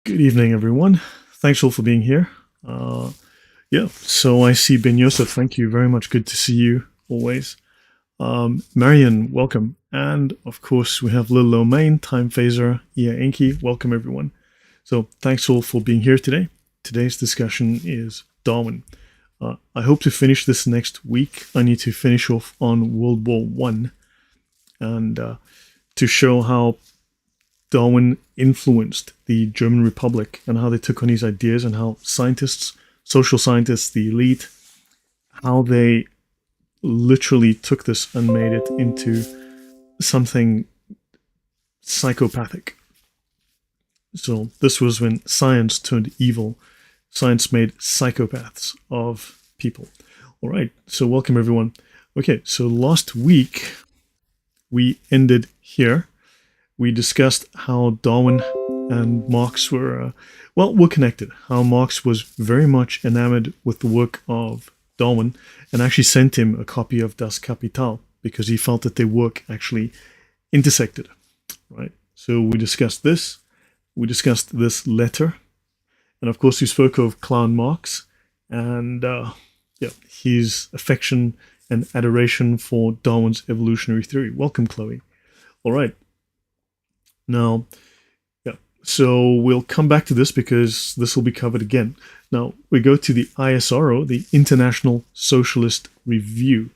Good evening, everyone. Thanks all for being here. Yeah, so I see Ben Yosef. Thank you very much. Good to see you always. Marion, welcome. And of course, we have Lil Lomain, Time Phaser, Ia Enki. Welcome, everyone. So thanks all for being here today. Today's discussion is Darwin. I hope to finish this next week. I need to finish off on World War One, and to show how Darwin influenced the German Republic and how they took on his ideas, and how scientists, social scientists, the elite, how they literally took this and made it into something psychopathic. So this was when science turned evil. Science made psychopaths of people. All right, so welcome everyone. Okay, so last week we ended here. We discussed how Darwin and Marx were connected. How Marx was very much enamored with the work of Darwin and actually sent him a copy of Das Kapital because he felt that their work actually intersected. Right. So we discussed this. We discussed this letter, and of course we spoke of Clown Marx and his affection and adoration for Darwin's evolutionary theory. Welcome, Chloe. All right. Now, so we'll come back to this because this will be covered again. Now, we go to the ISRO, the International Socialist Review.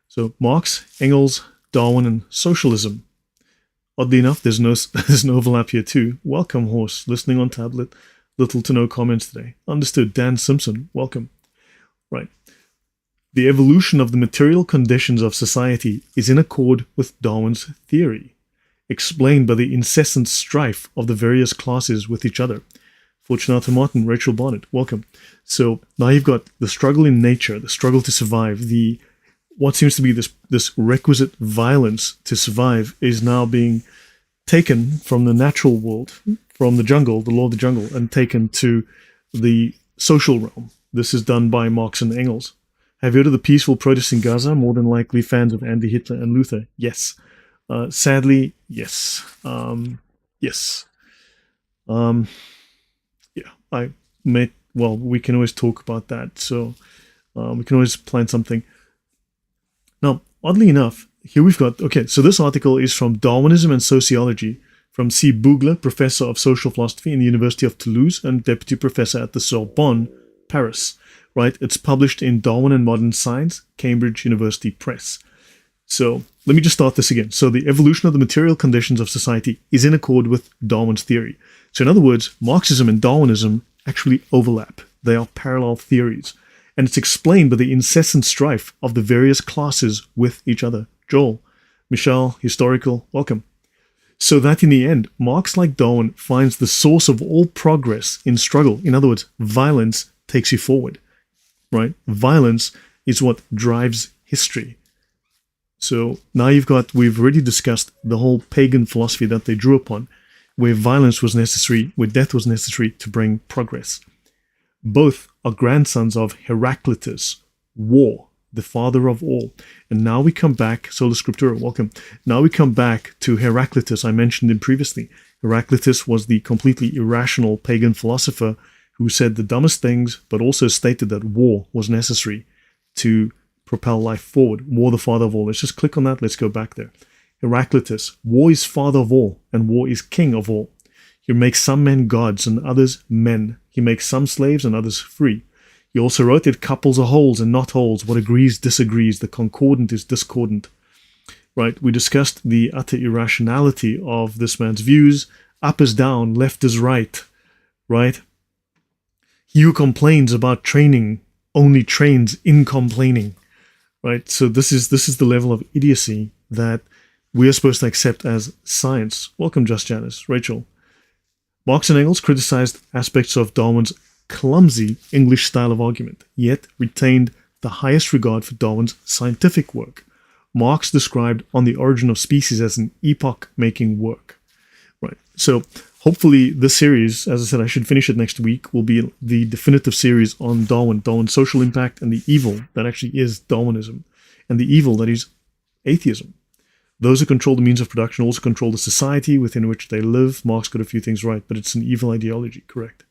So Marx, Engels, Darwin, and socialism. Oddly enough, there's no overlap here too. Welcome, Horse, listening on tablet. Little to no comments today. Understood. Dan Simpson, welcome. Right. The evolution of the material conditions of society is in accord with Darwin's theory, explained by the incessant strife of the various classes with each other. Fortunato Martin, Rachel Barnett, welcome. So now you've got the struggle in nature, the struggle to survive, what seems to be this requisite violence to survive is now being taken from the natural world, from the jungle, the law of the jungle, and taken to the social realm. This is done by Marx and Engels. Have you heard of the peaceful protests in Gaza? More than likely fans of Andy Hitler and Luther. Yes. Sadly, yes. Yes. We can always talk about that. So we can always plan something. Now, oddly enough, here we've got, so this article is from Darwinism and Sociology from C. Bougler, Professor of Social Philosophy in the University of Toulouse and Deputy Professor at the Sorbonne, Paris. Right? It's published in Darwin and Modern Science, Cambridge University Press. So let me just start this again. So the evolution of the material conditions of society is in accord with Darwin's theory. So in other words, Marxism and Darwinism actually overlap. They are parallel theories. And it's explained by the incessant strife of the various classes with each other. Joel, Michelle, historical, welcome. So that in the end, Marx, like Darwin, finds the source of all progress in struggle. In other words, violence takes you forward. Right? Violence is what drives history. So now we've already discussed the whole pagan philosophy that they drew upon, where violence was necessary, where death was necessary to bring progress. Both are grandsons of Heraclitus, war, the father of all. And now we come back, Sola Scriptura, welcome. Now we come back to Heraclitus, I mentioned him previously. Heraclitus was the completely irrational pagan philosopher who said the dumbest things, but also stated that war was necessary to propel life forward. War, the father of all. Let's just click on that. Let's go back there. Heraclitus. War is father of all, and war is king of all. He makes some men gods and others men. He makes some slaves and others free. He also wrote that couples are wholes and not wholes. What agrees disagrees. The concordant is discordant. Right? We discussed the utter irrationality of this man's views. Up is down, left is right. Right? He who complains about training only trains in complaining. Right, so this is the level of idiocy that we are supposed to accept as science. Welcome, Just Janice, Rachel. Marx and Engels criticized aspects of Darwin's clumsy English style of argument, yet retained the highest regard for Darwin's scientific work. Marx described On the Origin of Species as an epoch-making work. Right, so hopefully this series, as I said, I should finish it next week, will be the definitive series on Darwin's social impact and the evil that actually is Darwinism, and the evil that is atheism. Those who control the means of production also control the society within which they live. Marx got a few things right, but it's an evil ideology, correct.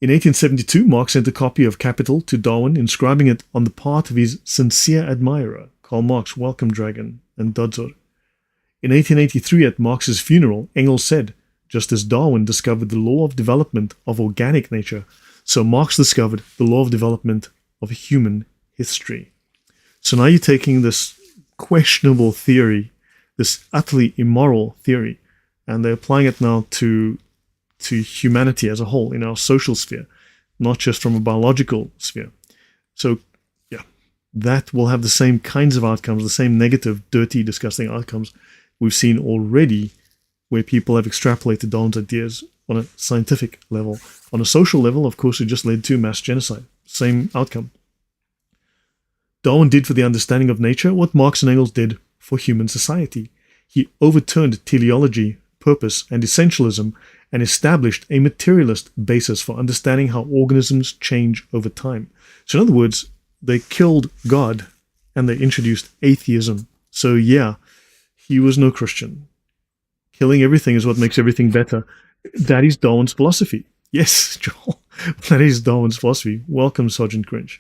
In 1872, Marx sent a copy of Capital to Darwin, inscribing it on the part of his sincere admirer, Karl Marx, Welcome Dragon, and Dodzor. In 1883, at Marx's funeral, Engels said, just as Darwin discovered the law of development of organic nature, so Marx discovered the law of development of human history. So now you're taking this questionable theory, this utterly immoral theory, and they're applying it now to humanity as a whole in our social sphere, not just from a biological sphere. So, yeah, that will have the same kinds of outcomes, the same negative, dirty, disgusting outcomes we've seen already, where people have extrapolated Darwin's ideas on a scientific level. On a social level, of course, it just led to mass genocide. Same outcome. Darwin did for the understanding of nature what Marx and Engels did for human society. He overturned teleology, purpose, and essentialism, and established a materialist basis for understanding how organisms change over time. So in other words, they killed God and they introduced atheism. So yeah, he was no Christian. Killing everything is what makes everything better. That is Darwin's philosophy. Yes, Joel, that is Darwin's philosophy. Welcome, Sergeant Grinch.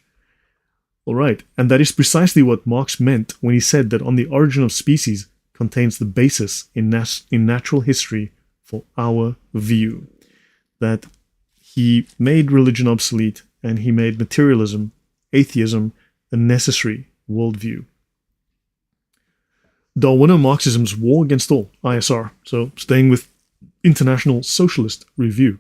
All right, and that is precisely what Marx meant when he said that On the Origin of Species contains the basis in natural history for our view. That he made religion obsolete and he made materialism, atheism, a necessary worldview. Darwino-Marxism's War Against All, ISR, so staying with International Socialist Review.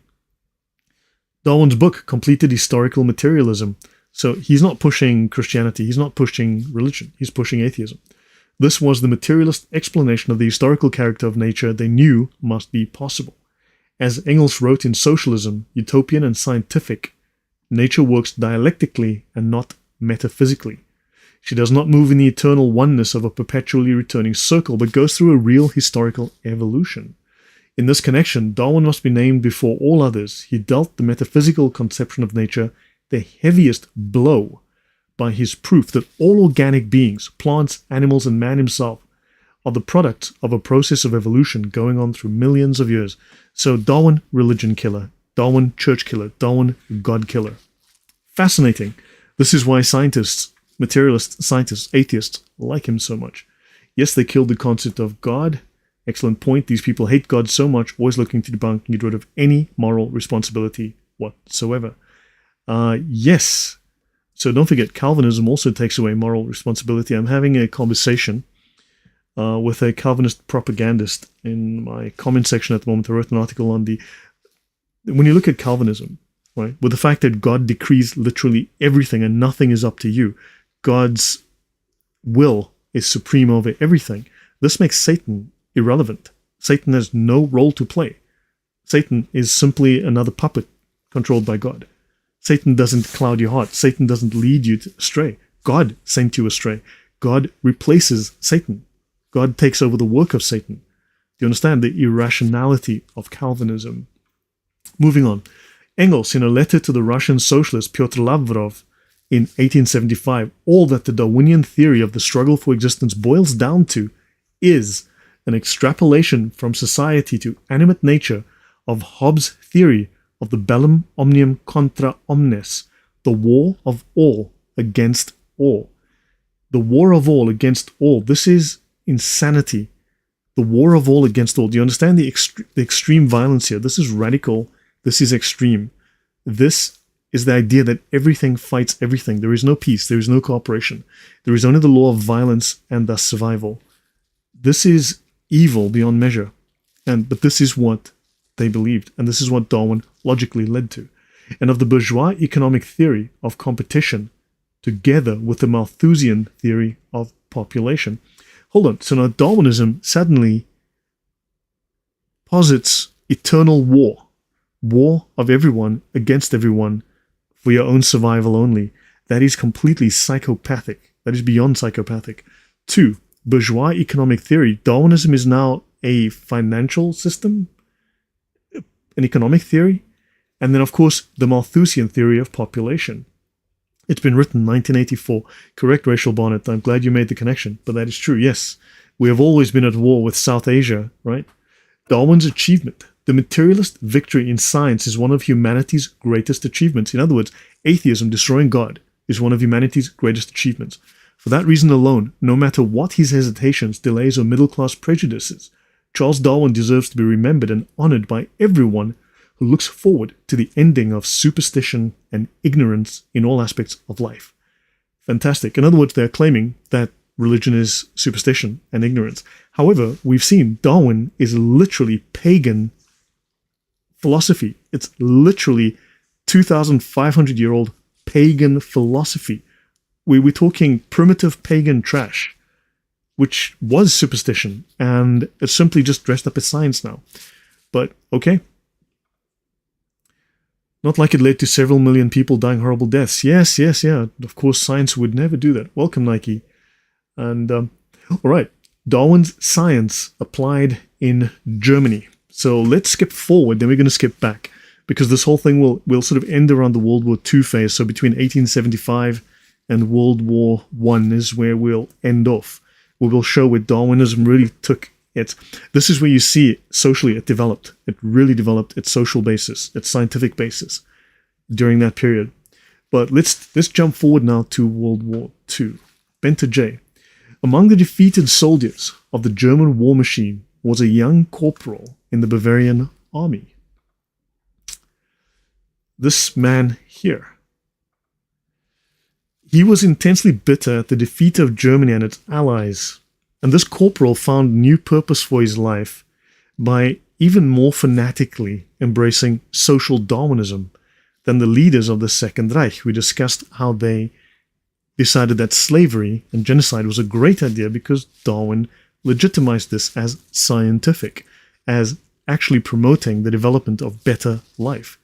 Darwin's book completed historical materialism, so he's not pushing Christianity, he's not pushing religion, he's pushing atheism. This was the materialist explanation of the historical character of nature they knew must be possible. As Engels wrote in Socialism, Utopian and Scientific, nature works dialectically and not metaphysically. She does not move in the eternal oneness of a perpetually returning circle, but goes through a real historical evolution. In this connection, Darwin must be named before all others. He dealt the metaphysical conception of nature the heaviest blow by his proof that all organic beings, plants, animals, and man himself, are the product of a process of evolution going on through millions of years. So Darwin, religion killer. Darwin, church killer. Darwin, God killer. Fascinating. This is why scientists, materialists, scientists, atheists like him so much. Yes, they killed the concept of God. Excellent point. These people hate God so much, always looking to debunk and get rid of any moral responsibility whatsoever. Yes. So don't forget, Calvinism also takes away moral responsibility. I'm having a conversation with a Calvinist propagandist in my comment section at the moment. I wrote an article on when you look at Calvinism, right, with the fact that God decrees literally everything and nothing is up to you, God's will is supreme over everything. This makes Satan irrelevant. Satan has no role to play. Satan is simply another puppet controlled by God. Satan doesn't cloud your heart. Satan doesn't lead you astray. God sent you astray. God replaces Satan. God takes over the work of Satan. Do you understand the irrationality of Calvinism? Moving on. Engels, in a letter to the Russian socialist Pyotr Lavrov in 1875, all that the Darwinian theory of the struggle for existence boils down to is an extrapolation from society to animate nature of Hobbes' theory of the bellum omnium contra omnes, the war of all against all. The war of all against all. This is insanity. The war of all against all. Do you understand the extreme violence here? This is radical. This is extreme. This is the idea that everything fights everything. There is no peace. There is no cooperation. There is only the law of violence and thus survival. This is evil beyond measure. But this is what they believed, and this is what Darwin logically led to. And of the bourgeois economic theory of competition, together with the Malthusian theory of population. Hold on, so now Darwinism suddenly posits eternal war of everyone against everyone for your own survival only. That is completely psychopathic. That is beyond psychopathic. 2, bourgeois economic theory. Darwinism is now a financial system, an economic theory, and then of course the Malthusian theory of population. It's been written 1984. Correct, Rachel Barnett. I'm glad you made the connection, but that is true. Yes, we have always been at war with South Asia, right? Darwin's achievement, the materialist victory in science, is one of humanity's greatest achievements. In other words, atheism, destroying God, is one of humanity's greatest achievements. For that reason alone, no matter what his hesitations, delays, or middle-class prejudices, Charles Darwin deserves to be remembered and honored by everyone who looks forward to the ending of superstition and ignorance in all aspects of life. Fantastic. In other words, they're claiming that religion is superstition and ignorance. However, we've seen Darwin is literally pagan philosophy. It's literally 2,500-year-old pagan philosophy. We're talking primitive pagan trash, which was superstition, and it's simply just dressed up as science now. But, okay. Not like it led to several million people dying horrible deaths. Yes, yeah. Of course, science would never do that. Welcome, Nike. And, all right. Darwin's science applied in Germany. So let's skip forward, then we're going to skip back, because this whole thing will sort of end around the World War II phase. So between 1875 and World War I is where we'll end off. We will show where Darwinism really took it. This is where you see socially it developed. It really developed its social basis, its scientific basis during that period. But let's jump forward now to World War II. Benta J. Among the defeated soldiers of the German war machine was a young corporal in the Bavarian army. This man here. He was intensely bitter at the defeat of Germany and its allies, and this corporal found new purpose for his life by even more fanatically embracing social Darwinism than the leaders of the Second Reich. We discussed how they decided that slavery and genocide was a great idea because Darwin legitimized this as scientific, as actually promoting the development of better life.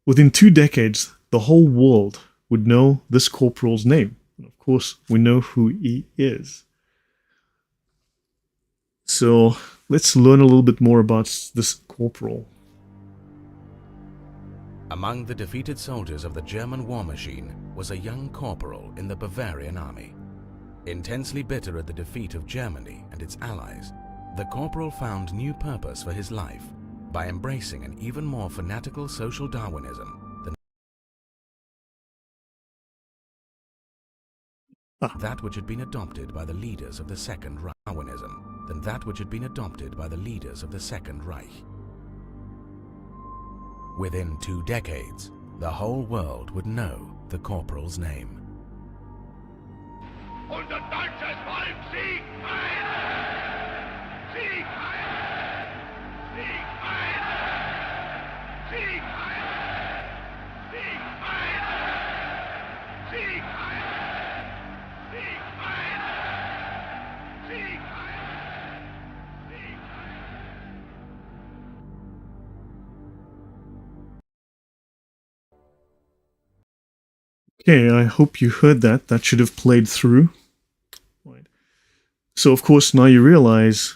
Within 2 decades, the whole world would know this corporal's name. And of course, we know who he is. So let's learn a little bit more about this corporal. Among the defeated soldiers of the German war machine was a young corporal in the Bavarian army. Intensely bitter at the defeat of Germany and its allies, the corporal found new purpose for his life by embracing an even more fanatical social Darwinism than that which had been adopted by the leaders of the Second Reich. Within 2 decades, the whole world would know the corporal's name. Unser deutsches Volk siegt heil! Sieg heil! Sieg heil! Sieg heil! Sieg heil! Sieg heil! Sieg heil! Sieg heil! Sieg heil! Okay, I hope you heard that. That should have played through. Right. So, of course, now you realize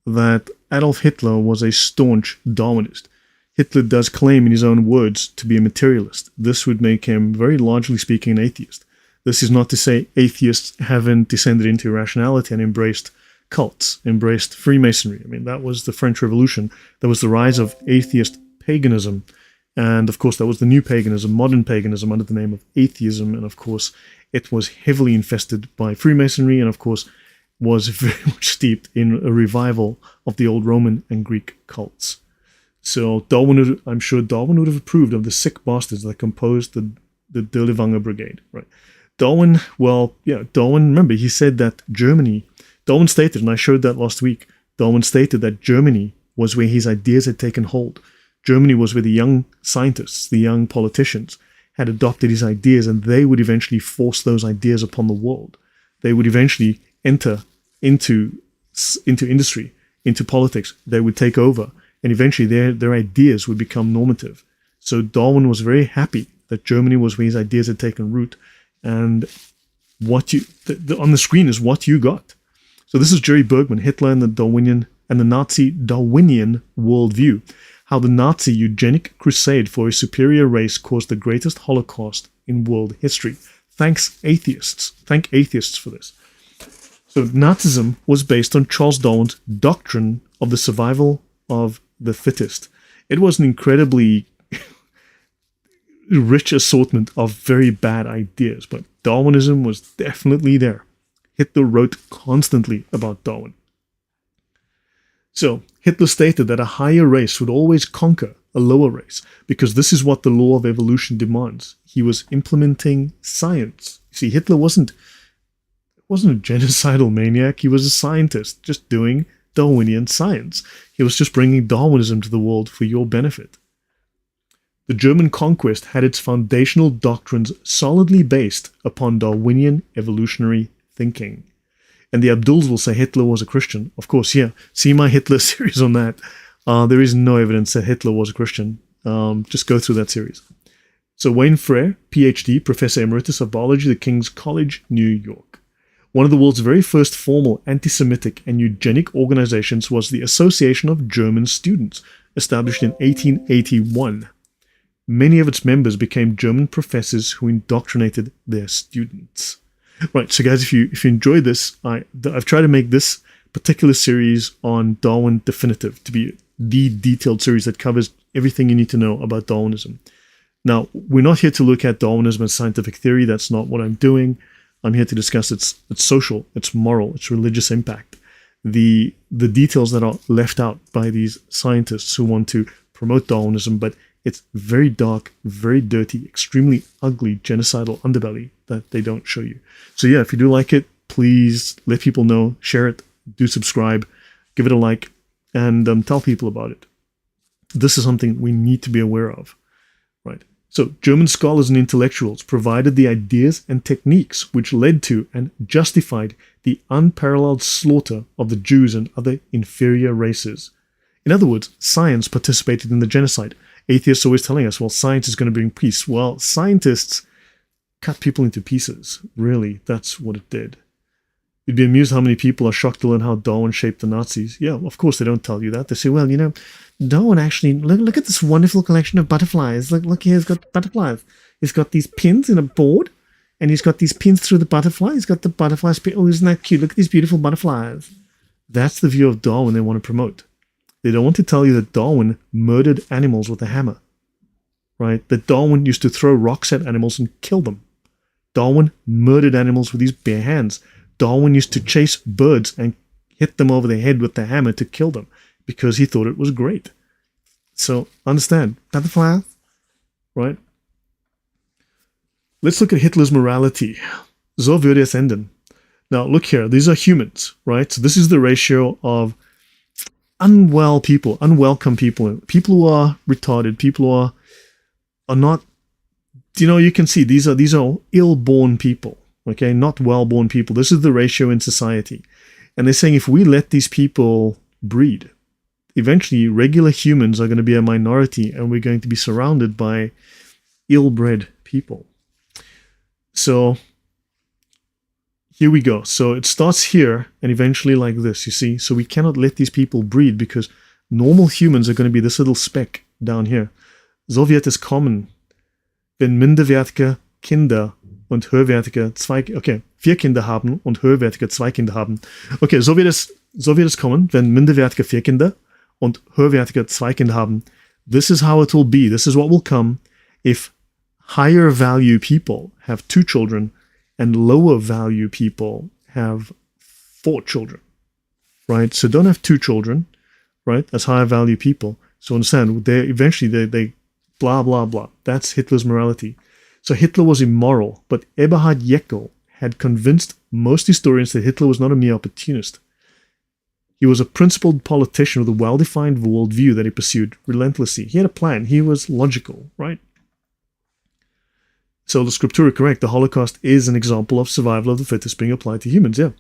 that Adolf Hitler was a staunch Darwinist. Hitler does claim in his own words to be a materialist. This would make him, very largely speaking, an atheist. This is not to say atheists haven't descended into irrationality and embraced cults, embraced Freemasonry. I mean, that was the French Revolution. There was the rise of atheist paganism. And, of course, that was the new paganism, modern paganism, under the name of atheism. And, of course, it was heavily infested by Freemasonry and, of course, was very much steeped in a revival of the old Roman and Greek cults. So I'm sure Darwin would have approved of the sick bastards that composed the Dervish Brigade, right? Darwin, remember, he said that Darwin stated, and I showed that last week, Darwin stated that Germany was where his ideas had taken hold. Germany was where the young scientists, the young politicians, had adopted his ideas, and they would eventually force those ideas upon the world. They would eventually enter into industry, into politics. They would take over, and eventually their ideas would become normative. So Darwin was very happy that Germany was where his ideas had taken root, and what on the screen is what you got. So this is Jerry Bergman, Hitler and the Nazi Darwinian worldview. how the Nazi eugenic crusade for a superior race caused the greatest Holocaust in world history. Thank atheists for this. So Nazism was based on Charles Darwin's doctrine of the survival of the fittest. It was an incredibly rich assortment of very bad ideas, but Darwinism was definitely there. Hitler wrote constantly about Darwin. So Hitler stated that a higher race would always conquer a lower race, because this is what the law of evolution demands. He was implementing science. See, Hitler wasn't a genocidal maniac. He was a scientist, just doing Darwinian science. He was just bringing Darwinism to the world for your benefit. The German conquest had its foundational doctrines solidly based upon Darwinian evolutionary thinking. And the Abduls will say Hitler was a Christian. Of course, yeah. See my Hitler series on that. There is no evidence that Hitler was a Christian. Just go through that series. So Wayne Frere, PhD, Professor Emeritus of Biology, the King's College, New York. One of the world's very first formal anti-Semitic and eugenic organizations was the Association of German Students, established in 1881. Many of its members became German professors who indoctrinated their students. Right, so guys, if you enjoyed this, I've tried to make this particular series on Darwin definitive, to be the detailed series that covers everything you need to know about Darwinism. Now, we're not here to look at Darwinism as scientific theory. That's not what I'm doing. I'm here to discuss its social, its moral, its religious impact. The details that are left out by these scientists who want to promote Darwinism, but it's very dark, very dirty, extremely ugly, genocidal underbelly that they don't show you. So yeah, if you do like it, please let people know, share it, do subscribe, give it a like, and tell people about it. This is something we need to be aware of, right? So German scholars and intellectuals provided the ideas and techniques which led to and justified the unparalleled slaughter of the Jews and other inferior races. In other words, science participated in the genocide. Atheists always telling us, well, science is going to bring peace. Well, scientists cut people into pieces. Really, that's what it did. You'd be amused how many people are shocked to learn how Darwin shaped the Nazis. Yeah, of course they don't tell you that. They say, well, Darwin actually, look at this wonderful collection of butterflies. Look here, he's got butterflies. He's got these pins in a board, and he's got these pins through the butterfly. He's got the butterflies. Oh, isn't that cute? Look at these beautiful butterflies. That's the view of Darwin they want to promote. They don't want to tell you that Darwin murdered animals with a hammer, right? That Darwin used to throw rocks at animals and kill them. Darwin murdered animals with his bare hands. Darwin used to chase birds and hit them over the head with the hammer to kill them because he thought it was great. So understand, butterflies, right? Let's look at Hitler's morality. So würde es enden. Now look here, these are humans, right? So this is the ratio of unwell people, unwelcome people, people who are retarded, people who are not, you can see these are ill-born people, okay, not well-born people. This is the ratio in society. And they're saying if we let these people breed, eventually regular humans are going to be a minority and we're going to be surrounded by ill-bred people. So here we go. So it starts here and eventually like this, you see. So we cannot let these people breed because normal humans are going to be this little speck down here. So wird es kommen, wenn minderwertige Kinder und höherwertige vier Kinder haben und höherwertige 2 Kinder haben. Okay, so wird es kommen, wenn minderwertige 4 Kinder und höherwertige 2 Kinder haben. This is how it will be. This is what will come if higher value people have 2 children and lower value people have 4 children, right? So don't have 2 children, right? As higher value people. So understand, they blah, blah, blah. That's Hitler's morality. So Hitler was immoral, but Eberhard Jäckel had convinced most historians that Hitler was not a mere opportunist. He was a principled politician with a well-defined worldview that he pursued relentlessly. He had a plan. He was logical, right? So the scriptura correct, the Holocaust is an example of survival of the fittest being applied to humans, yeah.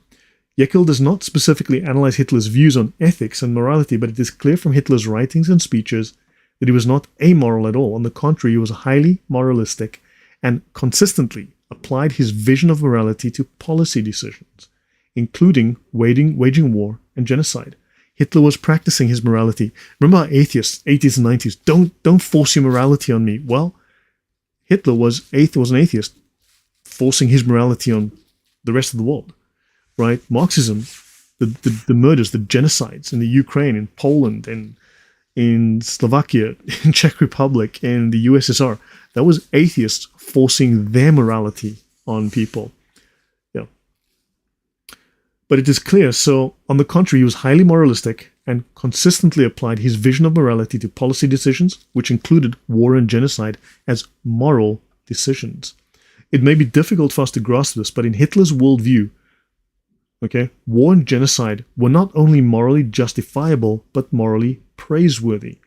Jäckel does not specifically analyze Hitler's views on ethics and morality, but it is clear from Hitler's writings and speeches that he was not amoral at all. On the contrary, he was highly moralistic and consistently applied his vision of morality to policy decisions, including waging war and genocide. Hitler was practicing his morality. Remember how atheists, 80s and 90s, don't force your morality on me. Well, Hitler was an atheist, forcing his morality on the rest of the world, right? Marxism, the murders, the genocides in the Ukraine, in Poland, and in Slovakia, in Czech Republic, and the USSR, that was atheists forcing their morality on people. Yeah. But it is clear, so on the contrary, he was highly moralistic and consistently applied his vision of morality to policy decisions, which included war and genocide, as moral decisions. It may be difficult for us to grasp this, but in Hitler's worldview, okay, war and genocide were not only morally justifiable, but morally praiseworthy.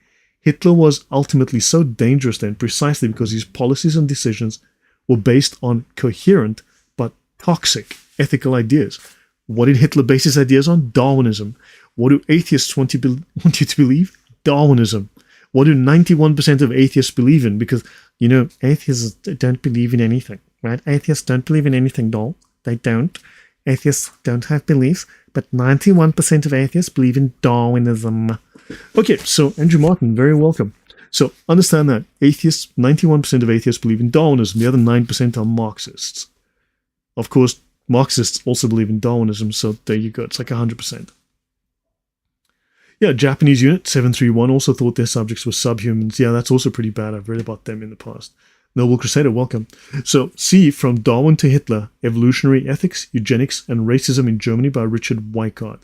Hitler was ultimately so dangerous then precisely because his policies and decisions were based on coherent but toxic ethical ideas. What did Hitler base his ideas on? Darwinism. What do atheists want you to believe? Darwinism. What do 91% of atheists believe in? Because, you know, atheists don't believe in anything, right? Atheists don't believe in anything, doll. They don't. Atheists don't have beliefs, but 91% of atheists believe in Darwinism. Okay, so Andrew Martin, very welcome. So understand that atheists, 91% of atheists believe in Darwinism. The other 9% are Marxists. Of course, Marxists also believe in Darwinism, so there you go. It's like 100%. Yeah, Japanese unit 731 also thought their subjects were subhumans. Yeah, that's also pretty bad. I've read about them in the past. Noble Crusader, welcome. So, see From Darwin to Hitler, Evolutionary Ethics, Eugenics, and Racism in Germany by Richard Weikart.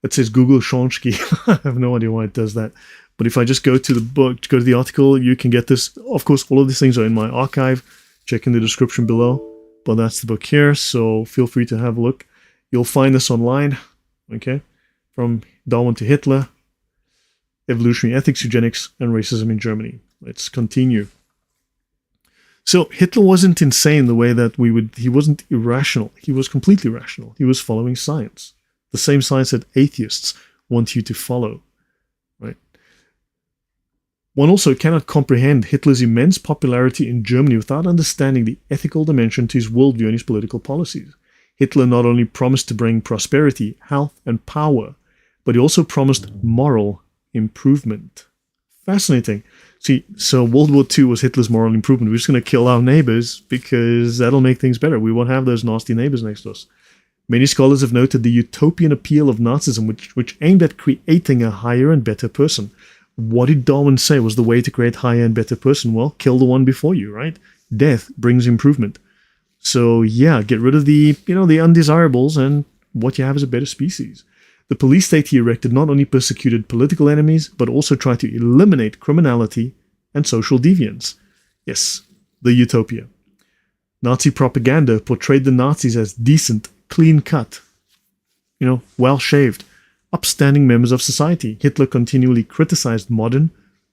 That says Google Shonsky. I have no idea why it does that. But if I just go to the book, go to the article, you can get this. Of course, all of these things are in my archive. Check in the description below. But that's the book here, so feel free to have a look. You'll find this online, okay? From Darwin to Hitler, Evolutionary Ethics, Eugenics, and Racism in Germany. Let's continue. So Hitler wasn't insane the way that he wasn't irrational. He was completely rational. He was following science. The same science that atheists want you to follow, right? One also cannot comprehend Hitler's immense popularity in Germany without understanding the ethical dimension to his worldview and his political policies. Hitler not only promised to bring prosperity, health, and power, but he also promised moral improvement. Fascinating. See, so World War II was Hitler's moral improvement. We're just going to kill our neighbors because that'll make things better. We won't have those nasty neighbors next to us. Many scholars have noted the utopian appeal of Nazism, which aimed at creating a higher and better person. What did Darwin say was the way to create higher and better person? Well, kill the one before you, right? Death brings improvement. So yeah, get rid of the undesirables, and what you have is a better species. The police state he erected not only persecuted political enemies, but also tried to eliminate criminality and social deviance. Yes, the utopia. Nazi propaganda portrayed the Nazis as decent, clean-cut, well-shaved, upstanding members of society. Hitler continually criticized modern,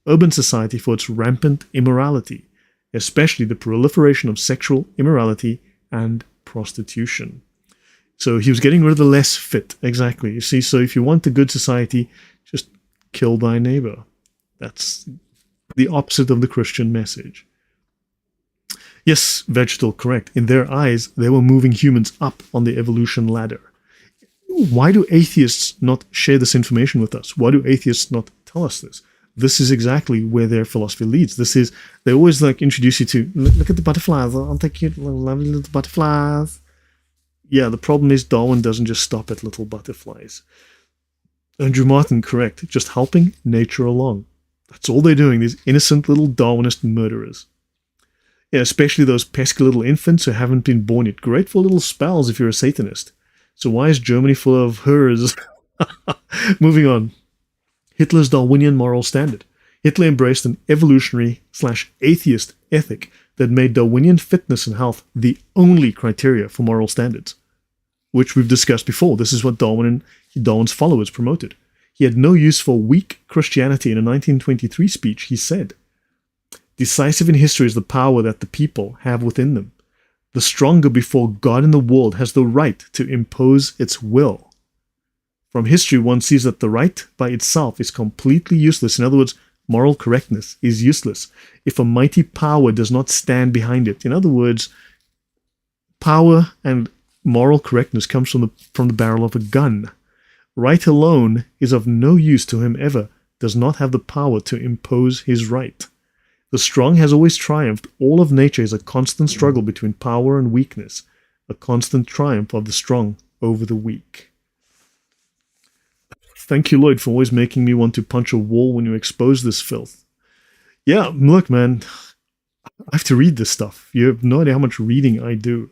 urban society for its rampant immorality, especially the proliferation of sexual immorality and prostitution. So he was getting rid of the less fit, exactly. You see, so if you want a good society, just kill thy neighbor. That's the opposite of the Christian message. Yes, Vegetal, correct. In their eyes, they were moving humans up on the evolution ladder. Why do atheists not share this information with us? Why do atheists not tell us this? This is exactly where their philosophy leads. They always introduce you to, look at the butterflies, aren't they cute, lovely little butterflies? Yeah, the problem is Darwin doesn't just stop at little butterflies. Andrew Martin, correct. Just helping nature along. That's all they're doing, these innocent little Darwinist murderers. Yeah, especially those pesky little infants who haven't been born yet. Great for little spells if you're a Satanist. So why is Germany full of hers? Moving on. Hitler's Darwinian moral standard. Hitler embraced an evolutionary/atheist ethic that made Darwinian fitness and health the only criteria for moral standards, which we've discussed before. This is what Darwin and Darwin's followers promoted. He had no use for weak Christianity. In a 1923 speech, he said, "Decisive in history is the power that the people have within them. The stronger before God in the world has the right to impose its will. From history, one sees that the right by itself is completely useless. In other words, moral correctness is useless if a mighty power does not stand behind it." In other words, power and moral correctness comes from the barrel of a gun. Right alone is of no use to him ever, does not have the power to impose his right. The strong has always triumphed. All of nature is a constant struggle between power and weakness, a constant triumph of the strong over the weak. Thank you, Lloyd, for always making me want to punch a wall when you expose this filth. Yeah, look, man, I have to read this stuff. You have no idea how much reading I do.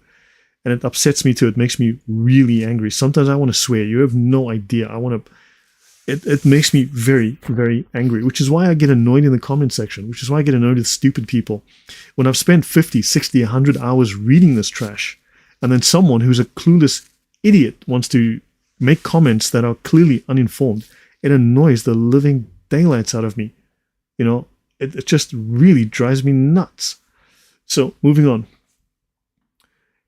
And it upsets me too. It makes me really angry. Sometimes I want to swear. You have no idea. It makes me very, very angry, which is why I get annoyed in the comment section, which is why I get annoyed with stupid people. When I've spent 50, 60, 100 hours reading this trash, and then someone who's a clueless idiot wants to make comments that are clearly uninformed, it annoys the living daylights out of me. You know, it just really drives me nuts. So, moving on.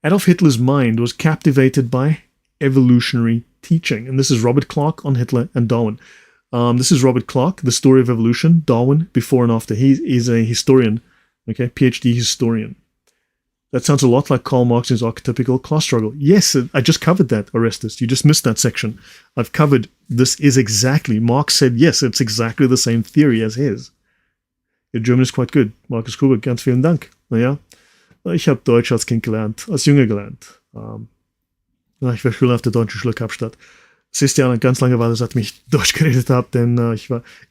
Adolf Hitler's mind was captivated by evolutionary teaching. And this is Robert Clark on Hitler and Darwin. This is Robert Clark, The Story of Evolution, Darwin, before and after. He is a historian, okay, PhD historian. That sounds a lot like Karl Marx's archetypical class struggle. Yes, I just covered that, Orestes. You just missed that section. I've covered, this is exactly, Marx said, yes, it's exactly the same theory as his. Your German is quite good. Markus Kuber, ganz vielen Dank. Naja, ich habe Deutsch als Kind gelernt, als Junge gelernt. Ich war Schüler auf der deutschen Schule Kapstadt. Es ist ja eine ganz lange Weile, seit ich Deutsch geredet habe, denn ich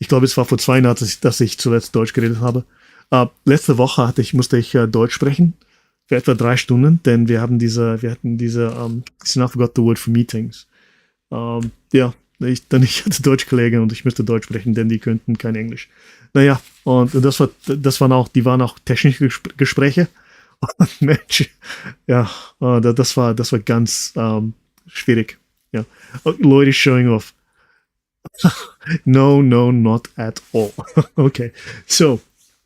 glaube, es war vor 2 Jahren, dass ich zuletzt Deutsch geredet habe. Letzte Woche musste ich Deutsch sprechen, für etwa 3 Stunden, denn wir hatten diese, I forgot the word for meetings. Ja, ich hatte Deutschkollegen und ich musste Deutsch sprechen, denn die könnten kein Englisch. Naja, und die waren auch technische Gespräche. Und Mensch, ja, das war ganz schwierig. Ja. Lloyd is showing off. No, not at all. Okay, so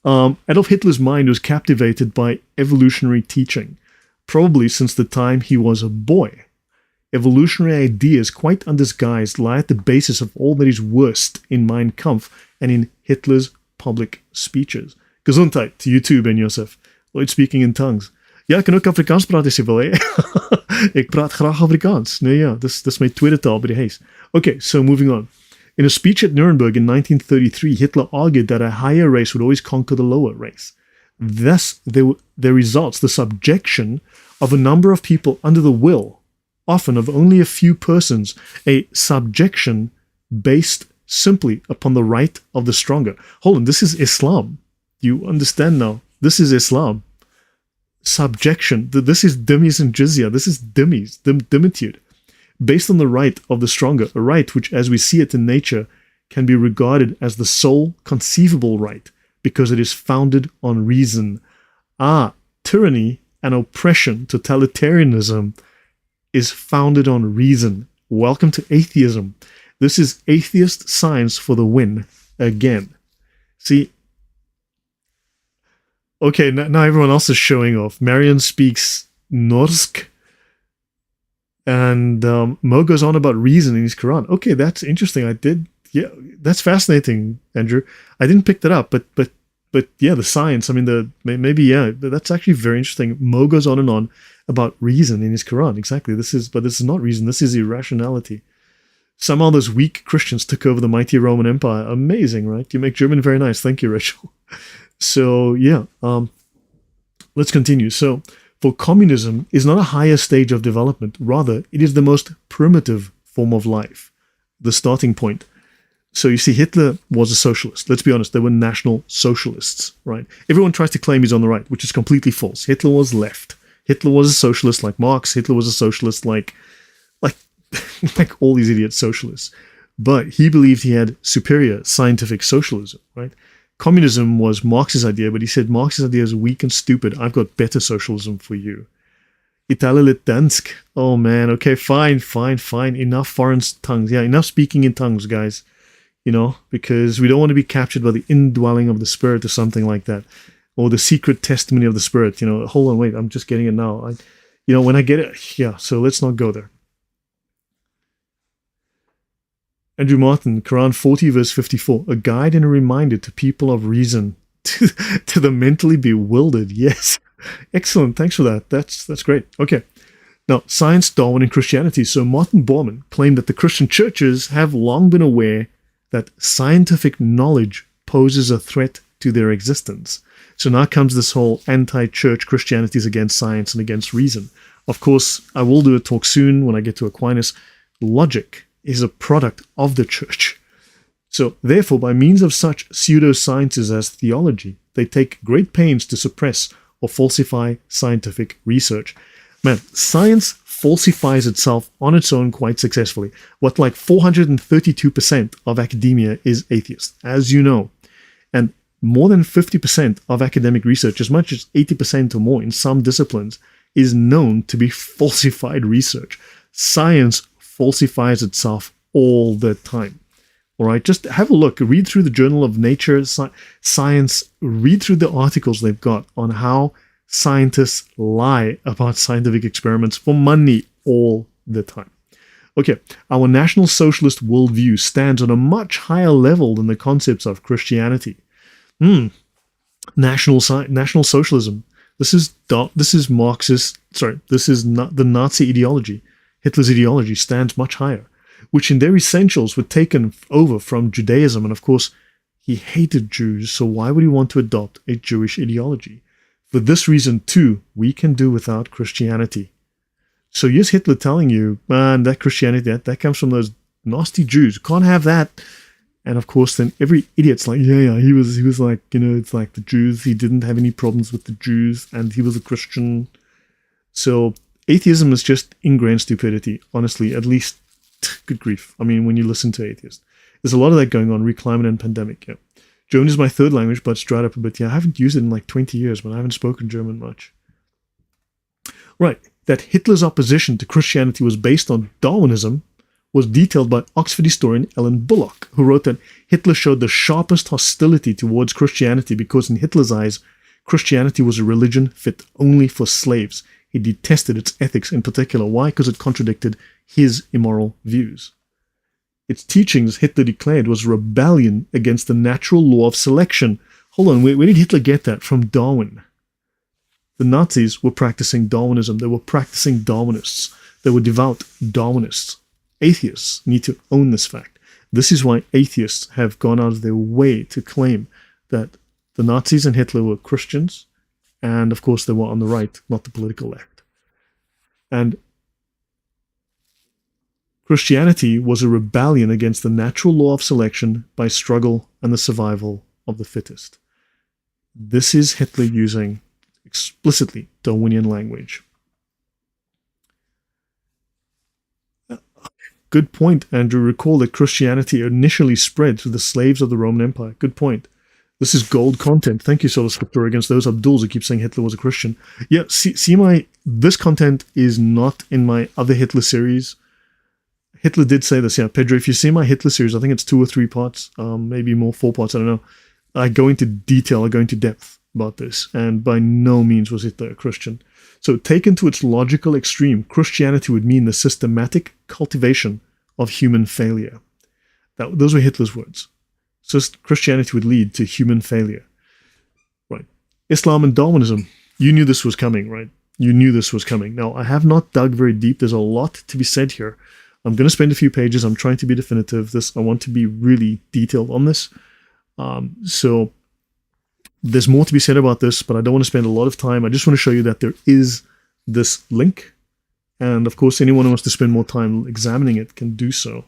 Adolf Hitler's mind was captivated by evolutionary teaching, probably since the time he was a boy. Evolutionary ideas, quite undisguised, lie at the basis of all that is worst in Mein Kampf and in Hitler's public speeches. Gesundheit to you too, Ben Yosef. Lloyd speaking in tongues. Ja, ik kan ook Afrikaans praten als je wil, hè. Ik praat graag Afrikaans. Nee, ja, dat is mijn tweede taal bij de hees. Okay, so moving on. In a speech at Nuremberg in 1933, Hitler argued that a higher race would always conquer the lower race. Thus, there results the subjection of a number of people under the will, often of only a few persons, a subjection based simply upon the right of the stronger. Hold on, this is Islam. You understand now? This is Islam. Subjection. This is dhimmis and jizya. This is dhimmitude. Based on the right of the stronger. A right which, as we see it in nature, can be regarded as the sole conceivable right, because it is founded on reason. Tyranny and oppression, totalitarianism, is founded on reason. Welcome to atheism. This is atheist science for the win. Again. See, okay, now everyone else is showing off. Marion speaks Norsk, and Mo goes on about reason in his Quran. Okay, that's interesting. Yeah, that's fascinating, Andrew. I didn't pick that up, but yeah, the science. I mean, that's actually very interesting. Mo goes on and on about reason in his Quran. Exactly. This is not reason. This is irrationality. Somehow those weak Christians took over the mighty Roman Empire. Amazing, right? You make German very nice. Thank you, Rachel. So, yeah, let's continue. So, for communism is not a higher stage of development. Rather, it is the most primitive form of life, the starting point. So, you see, Hitler was a socialist. Let's be honest, they were national socialists, right? Everyone tries to claim he's on the right, which is completely false. Hitler was left. Hitler was a socialist like Marx. Hitler was a socialist like all these idiot socialists. But he believed he had superior scientific socialism, right? Communism was Marx's idea, but he said Marx's idea is weak and stupid. I've got better socialism for you. Italiansk. Oh man, okay, fine. Enough foreign tongues. Yeah, enough speaking in tongues, guys. You know, because we don't want to be captured by the indwelling of the Spirit or something like that. Or the secret testimony of the Spirit. You know, hold on, wait, I'm just getting it now. When I get it, yeah, so let's not go there. Andrew Martin, Quran 40 verse 54, a guide and a reminder to people of reason, to the mentally bewildered. Yes. Excellent. Thanks for that. That's great. Okay. Now, science, Darwin, and Christianity. So Martin Bormann claimed that the Christian churches have long been aware that scientific knowledge poses a threat to their existence. So now comes this whole anti-church Christianity is against science and against reason. Of course, I will do a talk soon when I get to Aquinas. Logic is a product of the church. So therefore, by means of such pseudosciences as theology, they take great pains to suppress or falsify scientific research. Man, science falsifies itself on its own quite successfully. What, like 432% of academia is atheist, as you know. And more than 50% of academic research, as much as 80% or more in some disciplines, is known to be falsified research. Science falsifies itself all the time. All right, just have a look. Read through the Journal of Nature Science. Read through the articles they've got on how scientists lie about scientific experiments for money all the time. Okay, our National Socialist worldview stands on a much higher level than the concepts of Christianity. National Socialism. This is Marxist. Sorry, this is not the Nazi ideology. Hitler's ideology stands much higher, which in their essentials were taken over from Judaism, and of course, he hated Jews. So why would he want to adopt a Jewish ideology? For this reason, too, we can do without Christianity. So here's Hitler telling you, man, that Christianity, that comes from those nasty Jews. Can't have that. And of course, then every idiot's like, yeah, he was like, it's like the Jews. He didn't have any problems with the Jews, and he was a Christian. So atheism is just ingrained stupidity, honestly, at least, good grief. I mean, when you listen to atheists. There's a lot of that going on, reclimate and pandemic, yeah. German is my third language, but it's dried up a bit. Yeah, I haven't used it in like 20 years, but I haven't spoken German much. Right, that Hitler's opposition to Christianity was based on Darwinism was detailed by Oxford historian Ellen Bullock, who wrote that Hitler showed the sharpest hostility towards Christianity because in Hitler's eyes, Christianity was a religion fit only for slaves. He detested its ethics in particular. Why? Because it contradicted his immoral views. Its teachings, Hitler declared, was rebellion against the natural law of selection. Hold on, where did Hitler get that? From Darwin. The Nazis were practicing Darwinism. They were practicing Darwinists. They were devout Darwinists. Atheists need to own this fact. This is why atheists have gone out of their way to claim that the Nazis and Hitler were Christians, and of course they were on the right, not the political left. And Christianity was a rebellion against the natural law of selection by struggle and the survival of the fittest. This is Hitler using explicitly Darwinian language. Good point, Andrew. Recall that Christianity initially spread through the slaves of the Roman Empire. Good point. This is gold content. Thank you, Sola Scriptura, against those Abduls who keep saying Hitler was a Christian. Yeah, this content is not in my other Hitler series. Hitler did say this, yeah. Pedro, if you see my Hitler series, I think it's 2 or 3 parts, maybe more, 4 parts, I don't know. I go into detail, I go into depth about this, and by no means was Hitler a Christian. So taken to its logical extreme, Christianity would mean the systematic cultivation of human failure. Those were Hitler's words. So Christianity would lead to human failure. Right. Islam and Darwinism. You knew this was coming, right? You knew this was coming. Now, I have not dug very deep. There's a lot to be said here. I'm going to spend a few pages. I'm trying to be definitive. I want to be really detailed on this. So there's more to be said about this, but I don't want to spend a lot of time. I just want to show you that there is this link. And of course, anyone who wants to spend more time examining it can do so.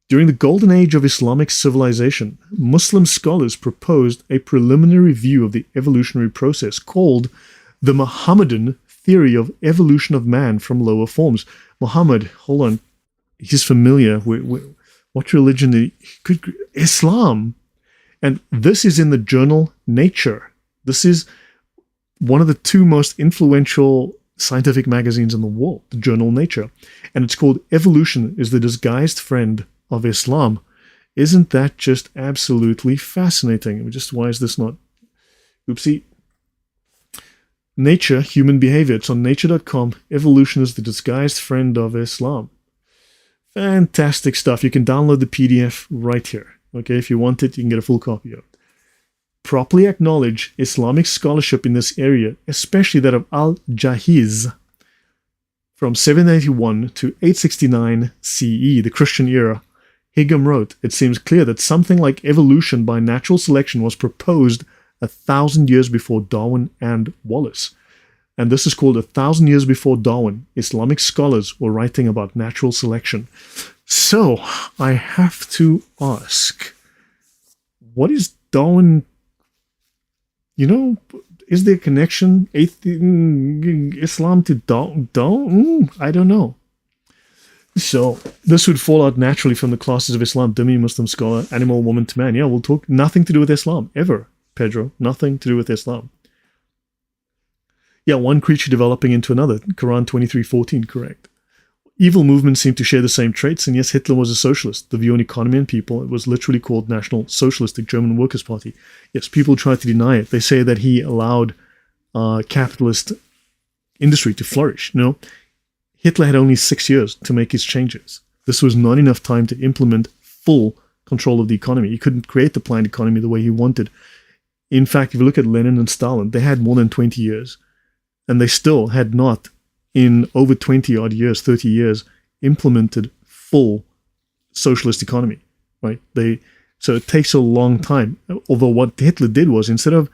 During the golden age of Islamic civilization, Muslim scholars proposed a preliminary view of the evolutionary process called the Muhammadan theory of evolution of man from lower forms. Muhammad, hold on, he's familiar. What religion did he? Islam. And this is in the journal Nature. This is one of the 2 most influential scientific magazines in the world, the journal Nature. And it's called Evolution is the Disguised Friend of Islam. Isn't that just absolutely fascinating? Why is this not? Oopsie. Nature, Human Behavior. It's on nature.com. Evolution is the Disguised Friend of Islam. Fantastic stuff. You can download the PDF right here. Okay, if you want it, you can get a full copy of it. Properly acknowledge Islamic scholarship in this area, especially that of Al-Jahiz. from 781 to 869 CE, the Christian era, Higham wrote, "It seems clear that something like evolution by natural selection was proposed 1,000 years before Darwin and Wallace." And this is called 1,000 years before Darwin. Islamic scholars were writing about natural selection. So, I have to ask, what is Darwin? You know, is there a connection, Islam to Darwin? I don't know. So, this would fall out naturally from the classes of Islam: Dhimmi, Muslim scholar, animal, woman to man. Yeah, we'll talk nothing to do with Islam, ever, Pedro. Nothing to do with Islam. Yeah, one creature developing into another. Quran 23:14, correct. Evil movements seem to share the same traits, and yes, Hitler was a socialist. The view on economy and people, it was literally called National Socialistic German Workers' Party. Yes, people try to deny it. They say that he allowed capitalist industry to flourish. No, Hitler had only 6 years to make his changes. This was not enough time to implement full control of the economy. He couldn't create the planned economy the way he wanted. In fact, if you look at Lenin and Stalin, they had more than 20 years. And they still had not, in over 20 odd years, 30 years, implemented full socialist economy, right? So it takes a long time. Although what Hitler did was, instead of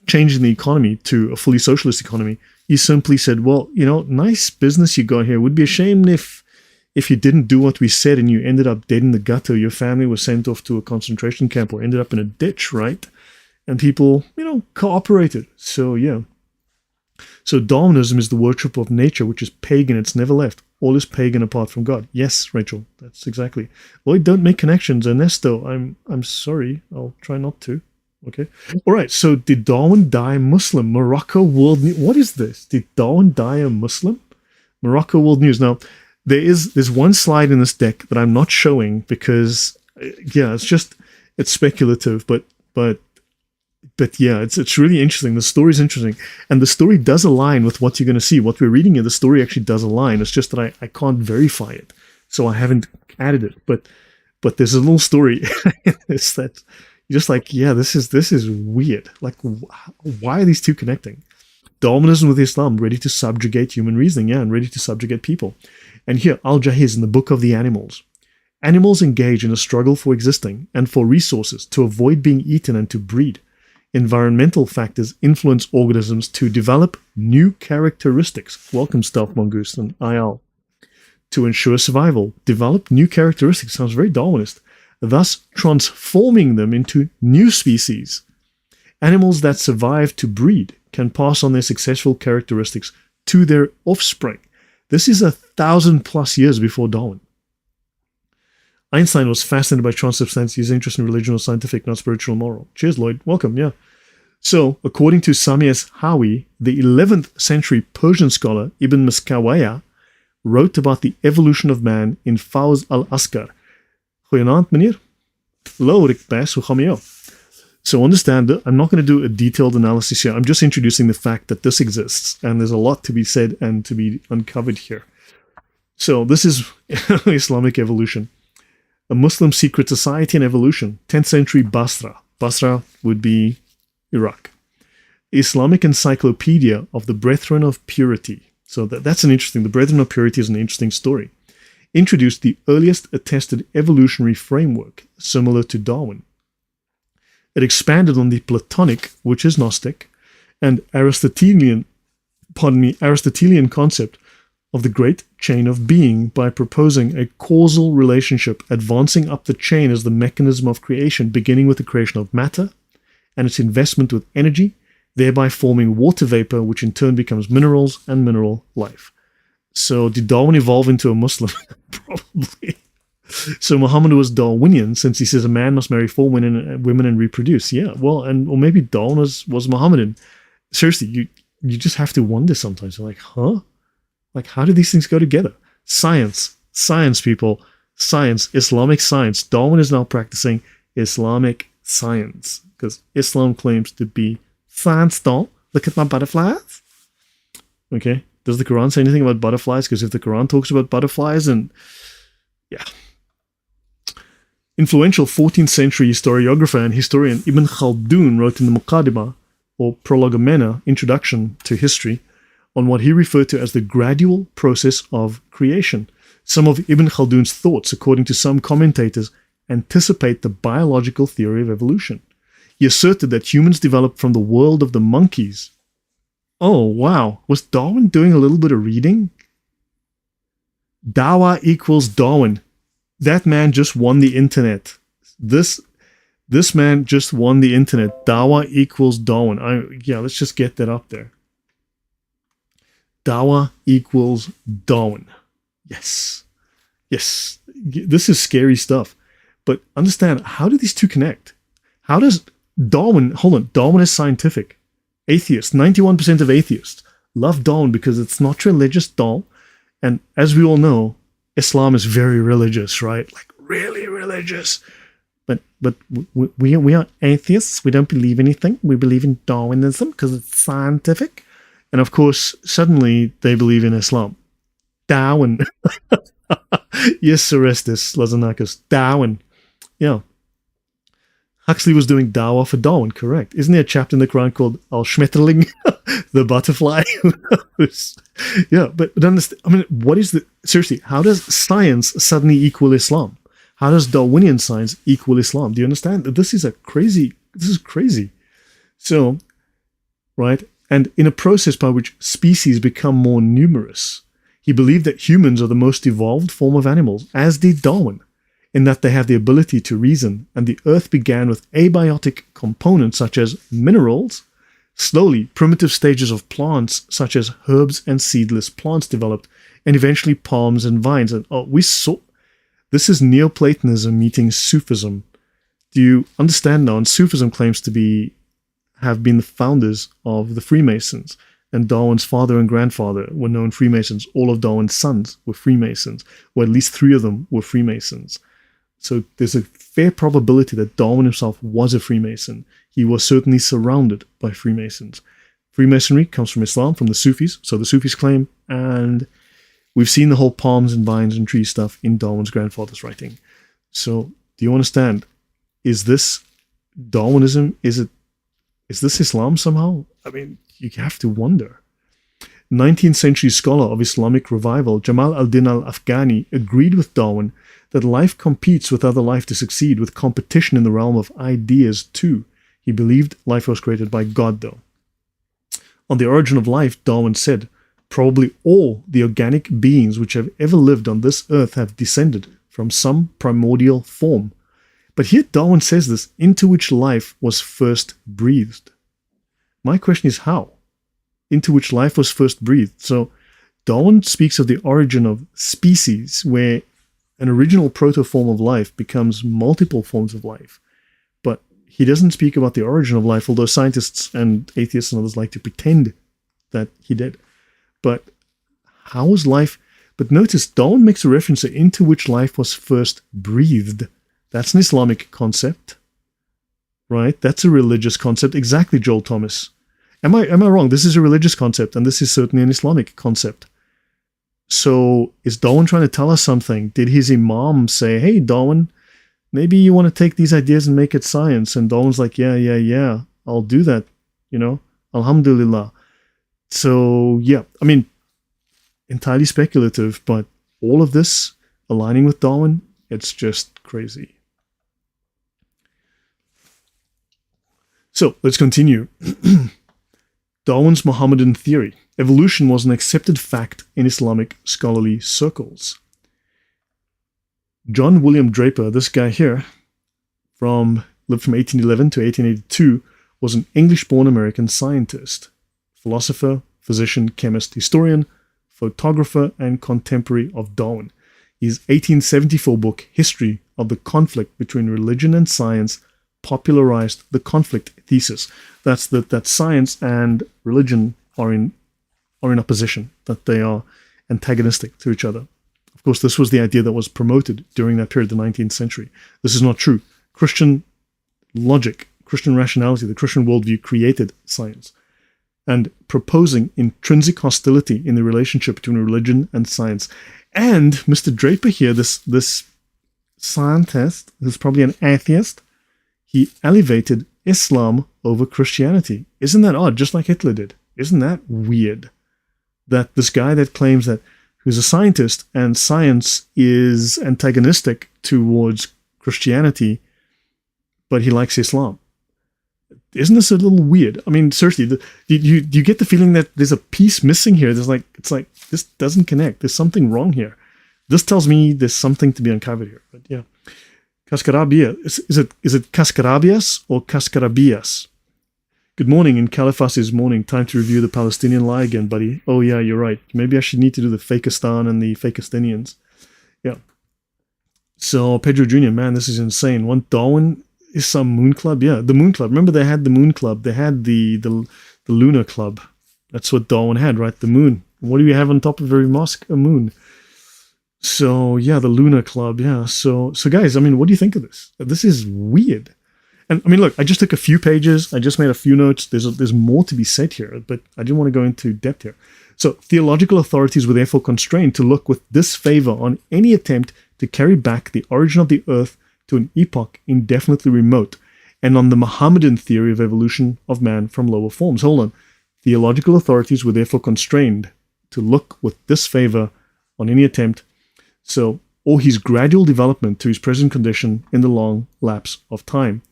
changing the economy to a fully socialist economy, he simply said, well, you know, nice business you got here. It would be a shame if you didn't do what we said and you ended up dead in the gutter, your family was sent off to a concentration camp or ended up in a ditch, right? And people, you know, cooperated. So, yeah. So Darwinism is the worship of nature, which is pagan. It's never left. All is pagan apart from God. Yes, Rachel, that's exactly. Lloyd, don't make connections. Ernesto, I'm sorry. I'll try not to. Okay. All right. So did Darwin die Muslim? Morocco World News. What is this? Did Darwin die a Muslim? Morocco World News. Now, there's one slide in this deck that I'm not showing because, yeah, it's speculative, but yeah, it's really interesting. The story's interesting. And the story does align with what you're going to see. What we're reading here, the story actually does align. It's just that I can't verify it. So I haven't added it. But there's a little story. It's that you're just like, yeah, this is weird. Like, why are these two connecting? Darwinism with Islam, ready to subjugate human reasoning, yeah, and ready to subjugate people. And here, Al-Jahiz in the Book of the Animals. Animals engage in a struggle for existing and for resources to avoid being eaten and to breed. Environmental factors influence organisms to develop new characteristics. Welcome, Stealth Mongoose and IL. To ensure survival, develop new characteristics. Sounds very Darwinist. Thus transforming them into new species. Animals that survive to breed can pass on their successful characteristics to their offspring. This is 1,000+ years before Darwin. Einstein was fascinated by transubstantiation. His interest in religion was scientific, not spiritual or moral. Cheers, Lloyd. Welcome, yeah. So, according to Samias Hawi, the 11th century Persian scholar Ibn Miskawayh wrote about the evolution of man in Fawz al-Askar. Goeienaand, meneer. Hallo, Rick Bass, hoe gaan we jou? So understand, I'm not going to do a detailed analysis here. I'm just introducing the fact that this exists, and there's a lot to be said and to be uncovered here. So, this is Islamic evolution. A Muslim secret society and evolution. 10th century Basra. Basra would be Iraq. Islamic Encyclopedia of the Brethren of Purity. So that's an interesting, the Brethren of Purity is an interesting story. Introduced the earliest attested evolutionary framework, similar to Darwin. It expanded on the Platonic, which is Gnostic, and Aristotelian concept of the great chain of being by proposing a causal relationship advancing up the chain as the mechanism of creation, beginning with the creation of matter and its investment with energy, thereby forming water vapor, which in turn becomes minerals and mineral life. So did Darwin evolve into a Muslim? Probably. So Muhammad was Darwinian, since he says a man must marry 4 women and reproduce. Yeah, well, or maybe Darwin was Mohammedan. Seriously, you just have to wonder sometimes. You're like, huh? Like, how do these things go together? Science, people, science, Islamic science. Darwin is now practicing Islamic science because Islam claims to be science. Don't look at my butterflies. Okay, does the Quran say anything about butterflies? Because if the Quran talks about butterflies, and yeah. Influential 14th century historiographer and historian Ibn Khaldun wrote in the Muqaddimah, or Prolegomena, Introduction to History, on what he referred to as the gradual process of creation. Some of Ibn Khaldun's thoughts, according to some commentators, anticipate the biological theory of evolution. He asserted that humans developed from the world of the monkeys. Oh, wow. Was Darwin doing a little bit of reading? Dawa equals Darwin. That man just won the internet. This man just won the internet. Dawa equals Darwin. Yeah, let's just get that up there. Dawa equals Darwin. Yes. Yes. This is scary stuff. But understand, how do these two connect? How does Darwin, hold on, Darwin is scientific. Atheists, 91% of atheists love Darwin because it's not religious, Darwin. And as we all know, Islam is very religious, right? Like really religious. But we are atheists. We don't believe anything. We believe in Darwinism because it's scientific. And of course, suddenly they believe in Islam. Darwin. Yes, Orestes, Lazanakis. Darwin. Yeah. Huxley was doing Dawa for Darwin, correct. Isn't there a chapter in the Quran called Al-Schmetterling, the butterfly? Yeah, but understand, I mean, what is the... Seriously, how does science suddenly equal Islam? How does Darwinian science equal Islam? Do you understand? This is crazy. So, right, and in a process by which species become more numerous, he believed that humans are the most evolved form of animals, as did Darwin, in that they have the ability to reason, and the earth began with abiotic components such as minerals. Slowly, primitive stages of plants such as herbs and seedless plants developed, and eventually palms and vines. And this is Neoplatonism meeting Sufism. Do you understand now? And Sufism claims to have been the founders of the Freemasons, and Darwin's father and grandfather were known Freemasons. All of Darwin's sons were Freemasons, or at least 3 of them were Freemasons. So there's a fair probability that Darwin himself was a Freemason. He was certainly surrounded by Freemasons. Freemasonry comes from Islam, from the Sufis, so the Sufis claim, and we've seen the whole palms and vines and trees stuff in Darwin's grandfather's writing. So, do you understand? Is this Darwinism? Is this Islam somehow? I mean, you have to wonder. 19th century scholar of Islamic revival, Jamal al-Din al-Afghani, agreed with Darwin that life competes with other life to succeed, with competition in the realm of ideas too. He believed life was created by God, though. On the origin of life, Darwin said, probably all the organic beings which have ever lived on this earth have descended from some primordial form. But here Darwin says this, into which life was first breathed. My question is how? Into which life was first breathed. So Darwin speaks of the origin of species, where an original proto-form of life becomes multiple forms of life. But he doesn't speak about the origin of life, although scientists and atheists and others like to pretend that he did. But how was life? But notice, Darwin makes a reference to into which life was first breathed. That's an Islamic concept, right? That's a religious concept. Exactly, Joel Thomas. Am I wrong? This is a religious concept, and this is certainly an Islamic concept. So is Darwin trying to tell us something? Did his imam say, hey, Darwin, maybe you want to take these ideas and make it science? And Darwin's like, yeah, I'll do that, Alhamdulillah. So, yeah, I mean, entirely speculative, but all of this aligning with Darwin, it's just crazy. So, let's continue. Darwin's Mohammedan theory. Evolution was an accepted fact in Islamic scholarly circles. John William Draper, this guy here, lived from 1811 to 1882, was an English-born American scientist, philosopher, physician, chemist, historian, photographer, and contemporary of Darwin. His 1874 book, History of the Conflict Between Religion and Science, popularized the conflict thesis. That's that science and religion are in opposition, that they are antagonistic to each other. Of course, this was the idea that was promoted during that period, the 19th century. This is not true. Christian logic, Christian rationality, the Christian worldview created science, and proposing intrinsic hostility in the relationship between religion and science. And Mr. Draper here, this scientist, who's probably an atheist, he elevated Islam over Christianity. Isn't that odd? Just like Hitler did. Isn't that weird? that this guy that claims that who's a scientist and science is antagonistic towards Christianity, but he likes Islam. Isn't this a little weird? I mean, seriously, do you get the feeling that there's a piece missing here? It's like this doesn't connect. There's something wrong here. This tells me there's something to be uncovered here. But yeah, Cascarabia. Is it Cascarabias or Cascarabias? Good morning in Califas's morning. Time to review the Palestinian lie again, buddy. Oh yeah, you're right. Maybe I should need to do the Fakistan and the Fakistinians. Yeah. So Pedro Jr., man, this is insane. One Darwin is some moon club. Yeah, the moon club. Remember they had the moon club. They had the lunar club. That's what Darwin had, right? The moon. What do you have on top of every mosque? A moon. So yeah, the lunar club. Yeah. So guys, I mean, what do you think of this? This is weird. And I mean, look, I just took a few pages. I just made a few notes. There's more to be said here, but I didn't want to go into depth here. So theological authorities were therefore constrained to look with disfavor on any attempt to carry back the origin of the earth to an epoch indefinitely remote, and on the Mohammedan theory of evolution of man from lower forms. Hold on. Theological authorities were therefore constrained to look with disfavor on any attempt, or his gradual development to his present condition in the long lapse of time.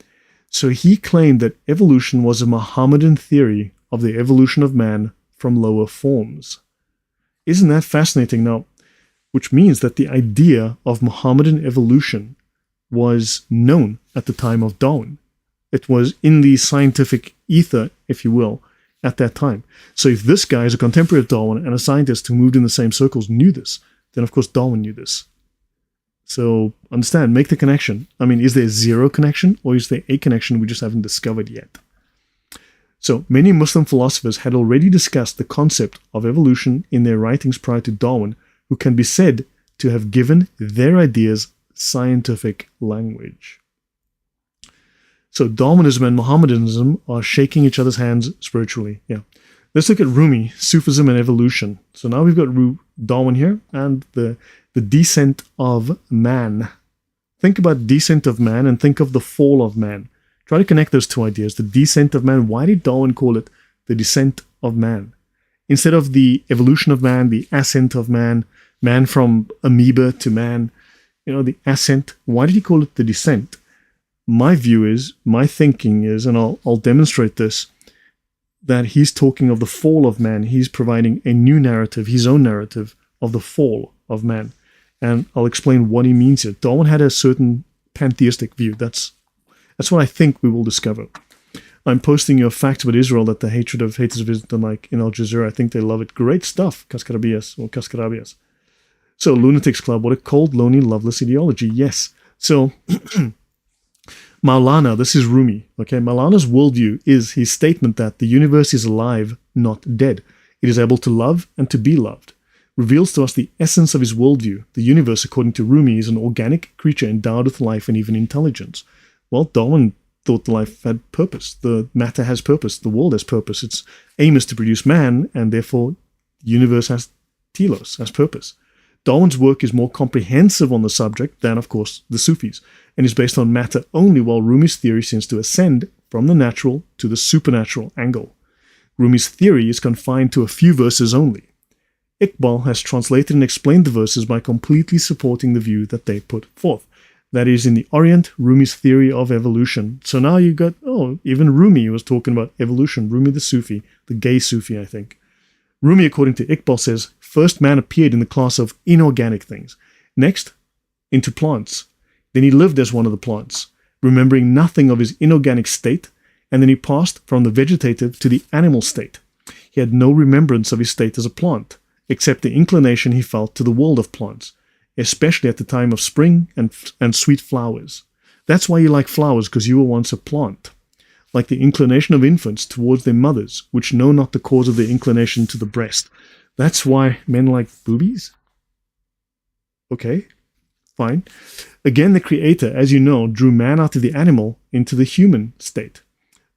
So he claimed that evolution was a Mohammedan theory of the evolution of man from lower forms. Isn't that fascinating now? Which means that the idea of Mohammedan evolution was known at the time of Darwin. It was in the scientific ether, if you will, at that time. So if this guy is a contemporary of Darwin and a scientist who moved in the same circles knew this, then of course Darwin knew this. So understand, make the connection. I mean, is there zero connection or is there a connection we just haven't discovered yet? So many Muslim philosophers had already discussed the concept of evolution in their writings prior to Darwin, who can be said to have given their ideas scientific language. So Darwinism and Mohammedanism are shaking each other's hands spiritually. Yeah. Let's look at Rumi, Sufism and evolution. So now we've got Darwin here and the descent of man. Think about descent of man and think of the fall of man. Try to connect those two ideas. The descent of man. Why did Darwin call it the descent of man? Instead of the evolution of man, the ascent of man, man from amoeba to man, the ascent. Why did he call it the descent? My view is, my thinking is, and I'll demonstrate this, that he's talking of the fall of man. He's providing a new narrative, his own narrative of the fall of man. And I'll explain what he means here. Darwin had a certain pantheistic view. That's what I think we will discover. I'm posting your facts about Israel that the hatred of haters of Islam, like in Al Jazeera, I think they love it. Great stuff, Cascarabias or Cascarabias. So, Lunatics Club, what a cold, lonely, loveless ideology. Yes. So, Maulana, this is Rumi. Okay, Maulana's worldview is his statement that the universe is alive, not dead. It is able to love and to be loved. Reveals to us the essence of his worldview. The universe, according to Rumi, is an organic creature endowed with life and even intelligence. Well, Darwin thought the life had purpose. The matter has purpose. The world has purpose. Its aim is to produce man, and therefore the universe has telos, has purpose. Darwin's work is more comprehensive on the subject than, of course, the Sufis, and is based on matter only, while Rumi's theory seems to ascend from the natural to the supernatural angle. Rumi's theory is confined to a few verses only. Iqbal has translated and explained the verses by completely supporting the view that they put forth. That is, in the Orient, Rumi's theory of evolution. So now you got, even Rumi was talking about evolution. Rumi the Sufi, the gay Sufi, I think. Rumi, according to Iqbal, says, first man appeared in the class of inorganic things. Next, into plants. Then he lived as one of the plants, remembering nothing of his inorganic state, and then he passed from the vegetative to the animal state. He had no remembrance of his state as a plant, except the inclination he felt to the world of plants, especially at the time of spring and sweet flowers. That's why you like flowers, because you were once a plant. Like the inclination of infants towards their mothers, which know not the cause of their inclination to the breast. That's why men like boobies? Okay, fine. Again, the Creator, as you know, drew man out of the animal into the human state.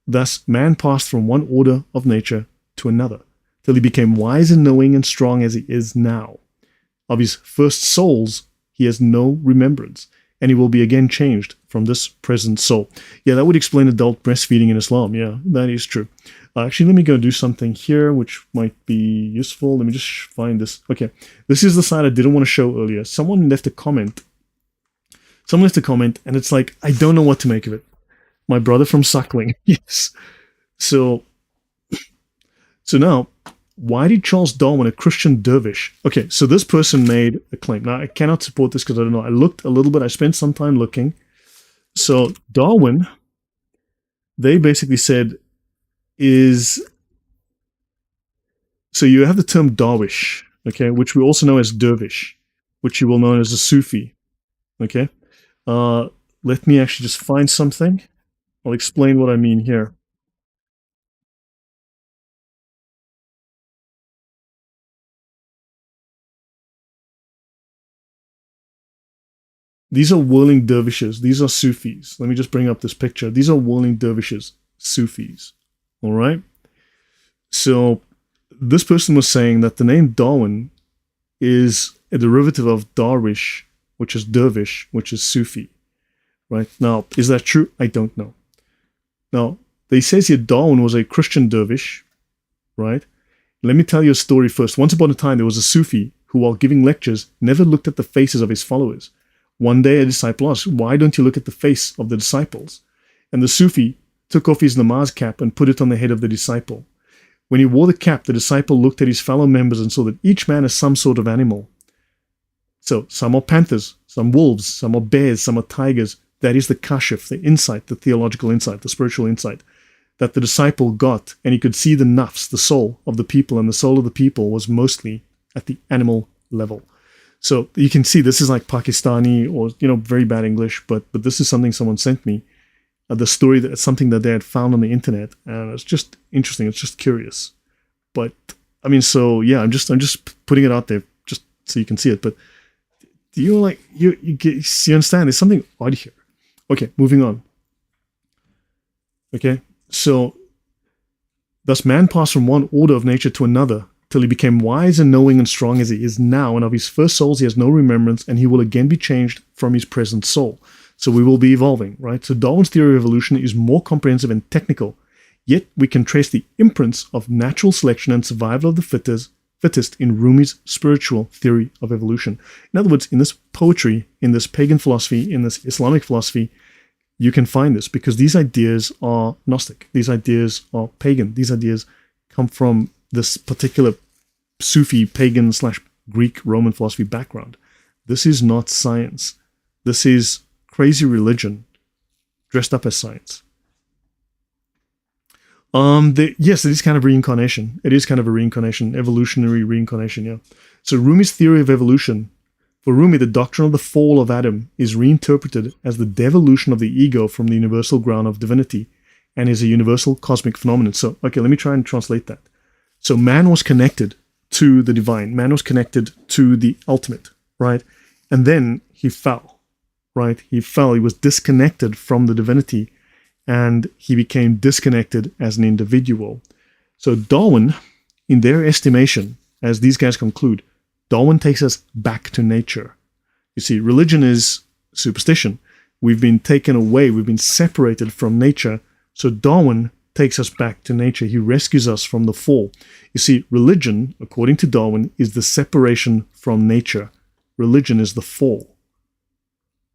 Thus, man passed from one order of nature to another, till he became wise and knowing and strong as he is now. Of his first souls, he has no remembrance, and he will be again changed from this present soul. Yeah, that would explain adult breastfeeding in Islam. Yeah, that is true. Actually, let me go do something here, which might be useful. Let me just find this. Okay, this is the side I didn't want to show earlier. Someone left a comment. And it's like, I don't know what to make of it. My brother from Suckling. Yes. So now, why did Charles Darwin, a Christian dervish? Okay, so this person made a claim. Now, I cannot support this because I don't know. I looked a little bit. I spent some time looking. So Darwin, they basically said, so you have the term Darwish, okay, which we also know as dervish, which you will know as a Sufi, okay? Let me actually just find something. I'll explain what I mean here. These are whirling dervishes. These are Sufis. Let me just bring up this picture. These are whirling dervishes, Sufis. All right? So this person was saying that the name Darwin is a derivative of Darwish, which is dervish, which is Sufi. Right? Now, is that true? I don't know. Now, they says here Darwin was a Christian dervish, right? Let me tell you a story first. Once upon a time, there was a Sufi who, while giving lectures, never looked at the faces of his followers. One day, a disciple asked, "Why don't you look at the face of the disciples?" And the Sufi took off his namaz cap and put it on the head of the disciple. When he wore the cap, the disciple looked at his fellow members and saw that each man is some sort of animal. So, some are panthers, some wolves, some are bears, some are tigers. That is the kashif, the insight, the theological insight, the spiritual insight that the disciple got, and he could see the nafs, the soul of the people, and the soul of the people was mostly at the animal level. So you can see this is like Pakistani or, very bad English, but this is something someone sent me. The story, that's something that they had found on the internet, and it's just interesting. It's just curious. But I mean, so yeah, I'm just putting it out there just so you can see it. But do you understand? There's something odd here. Okay, moving on. Okay, so thus man passed from one order of nature to another till he became wise and knowing and strong as he is now, and of his first souls he has no remembrance, and he will again be changed from his present soul. So we will be evolving, right? So Darwin's theory of evolution is more comprehensive and technical, yet we can trace the imprints of natural selection and survival of the fittest in Rumi's spiritual theory of evolution. In other words, in this poetry, in this pagan philosophy, in this Islamic philosophy, you can find this because these ideas are Gnostic. These ideas are pagan. These ideas come from this particular Sufi, pagan / Greek, Roman philosophy background. This is not science. This is crazy religion dressed up as science. Yes, it is kind of reincarnation. It is kind of a reincarnation, evolutionary reincarnation, yeah. So Rumi's theory of evolution, for Rumi, the doctrine of the fall of Adam is reinterpreted as the devolution of the ego from the universal ground of divinity and is a universal cosmic phenomenon. So, okay, let me try and translate that. So man was connected to the divine. Man was connected to the ultimate, right? And then he fell, right? He fell. He was disconnected from the divinity, and he became disconnected as an individual. So Darwin, in their estimation, as these guys conclude, Darwin takes us back to nature. You see, religion is superstition. We've been taken away. We've been separated from nature. So Darwin takes us back to nature. He rescues us from the fall. You see, religion, according to Darwin, is the separation from nature. Religion is the fall,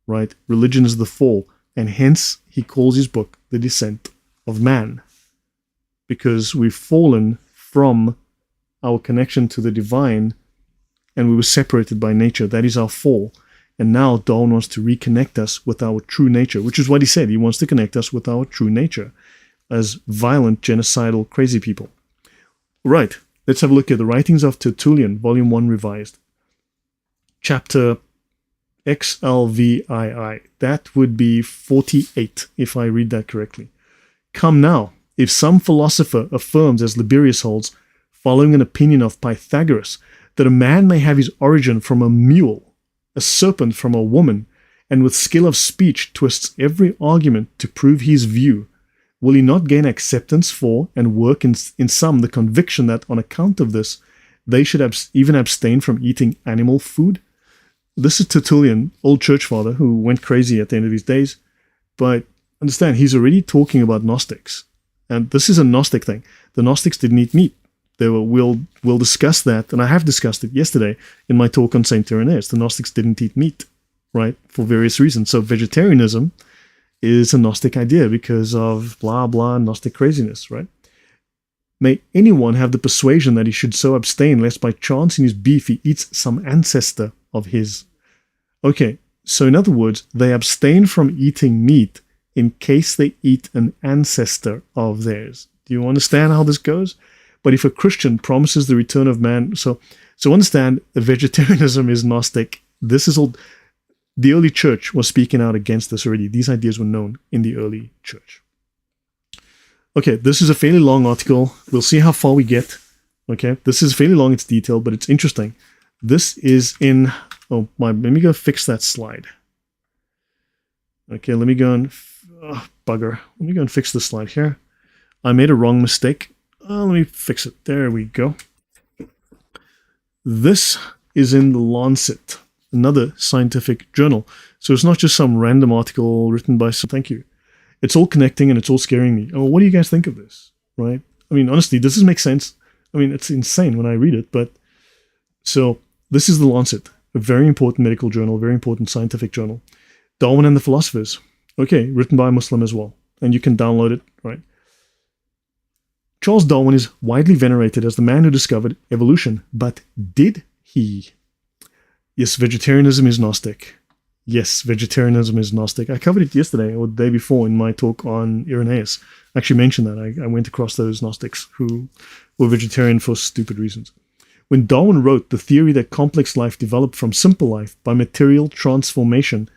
right? Religion is the fall. And hence, he calls his book The Descent of Man, because we've fallen from our connection to the divine and we were separated by nature. That is our fall. And now Darwin wants to reconnect us with our true nature, which is what he said. He wants to connect us with our true nature as violent, genocidal, crazy people. Right, let's have a look at the writings of Tertullian, Volume 1 Revised. Chapter XLVII. That would be 48, if I read that correctly. Come now, if some philosopher affirms, as Liberius holds, following an opinion of Pythagoras, that a man may have his origin from a mule, a serpent from a woman, and with skill of speech twists every argument to prove his view, will he not gain acceptance for and work in some the conviction that on account of this, they should even abstain from eating animal food? This is Tertullian, old church father, who went crazy at the end of his days. But understand, he's already talking about Gnostics. And this is a Gnostic thing. The Gnostics didn't eat meat. We'll discuss that, and I have discussed it yesterday in my talk on Saint Irenaeus. The Gnostics didn't eat meat, right, for various reasons. So vegetarianism is a Gnostic idea because of blah blah Gnostic craziness, right? May anyone have the persuasion that he should so abstain lest by chance in his beef he eats some ancestor of his. Okay, so in other words, they abstain from eating meat in case they eat an ancestor of theirs. Do you understand how this goes? But if a Christian promises the return of man, so understand vegetarianism is Gnostic. This is all. The early church was speaking out against this already. These ideas were known in the early church. Okay, this is a fairly long article. We'll see how far we get. Okay, this is fairly long. It's detailed, but it's interesting. This is in. Let me go fix that slide. Okay, let me go and bugger. Let me go and fix the slide here. I made a wrong mistake. Let me fix it. There we go. This is in the Lancet, another scientific journal. So it's not just some random article written by some. Thank you. It's all connecting and it's all scaring me. Oh, what do you guys think of this? Right? I mean, honestly, does this make sense? I mean, it's insane when I read it. But so this is the Lancet, a very important medical journal, very important scientific journal. Darwin and the Philosophers. Okay, written by a Muslim as well. And you can download it, right? Charles Darwin is widely venerated as the man who discovered evolution, but did he? Yes, vegetarianism is Gnostic. Yes, vegetarianism is Gnostic. I covered it yesterday or the day before in my talk on Irenaeus. I actually mentioned that. I went across those Gnostics who were vegetarian for stupid reasons. When Darwin wrote the theory that complex life developed from simple life by material transformation,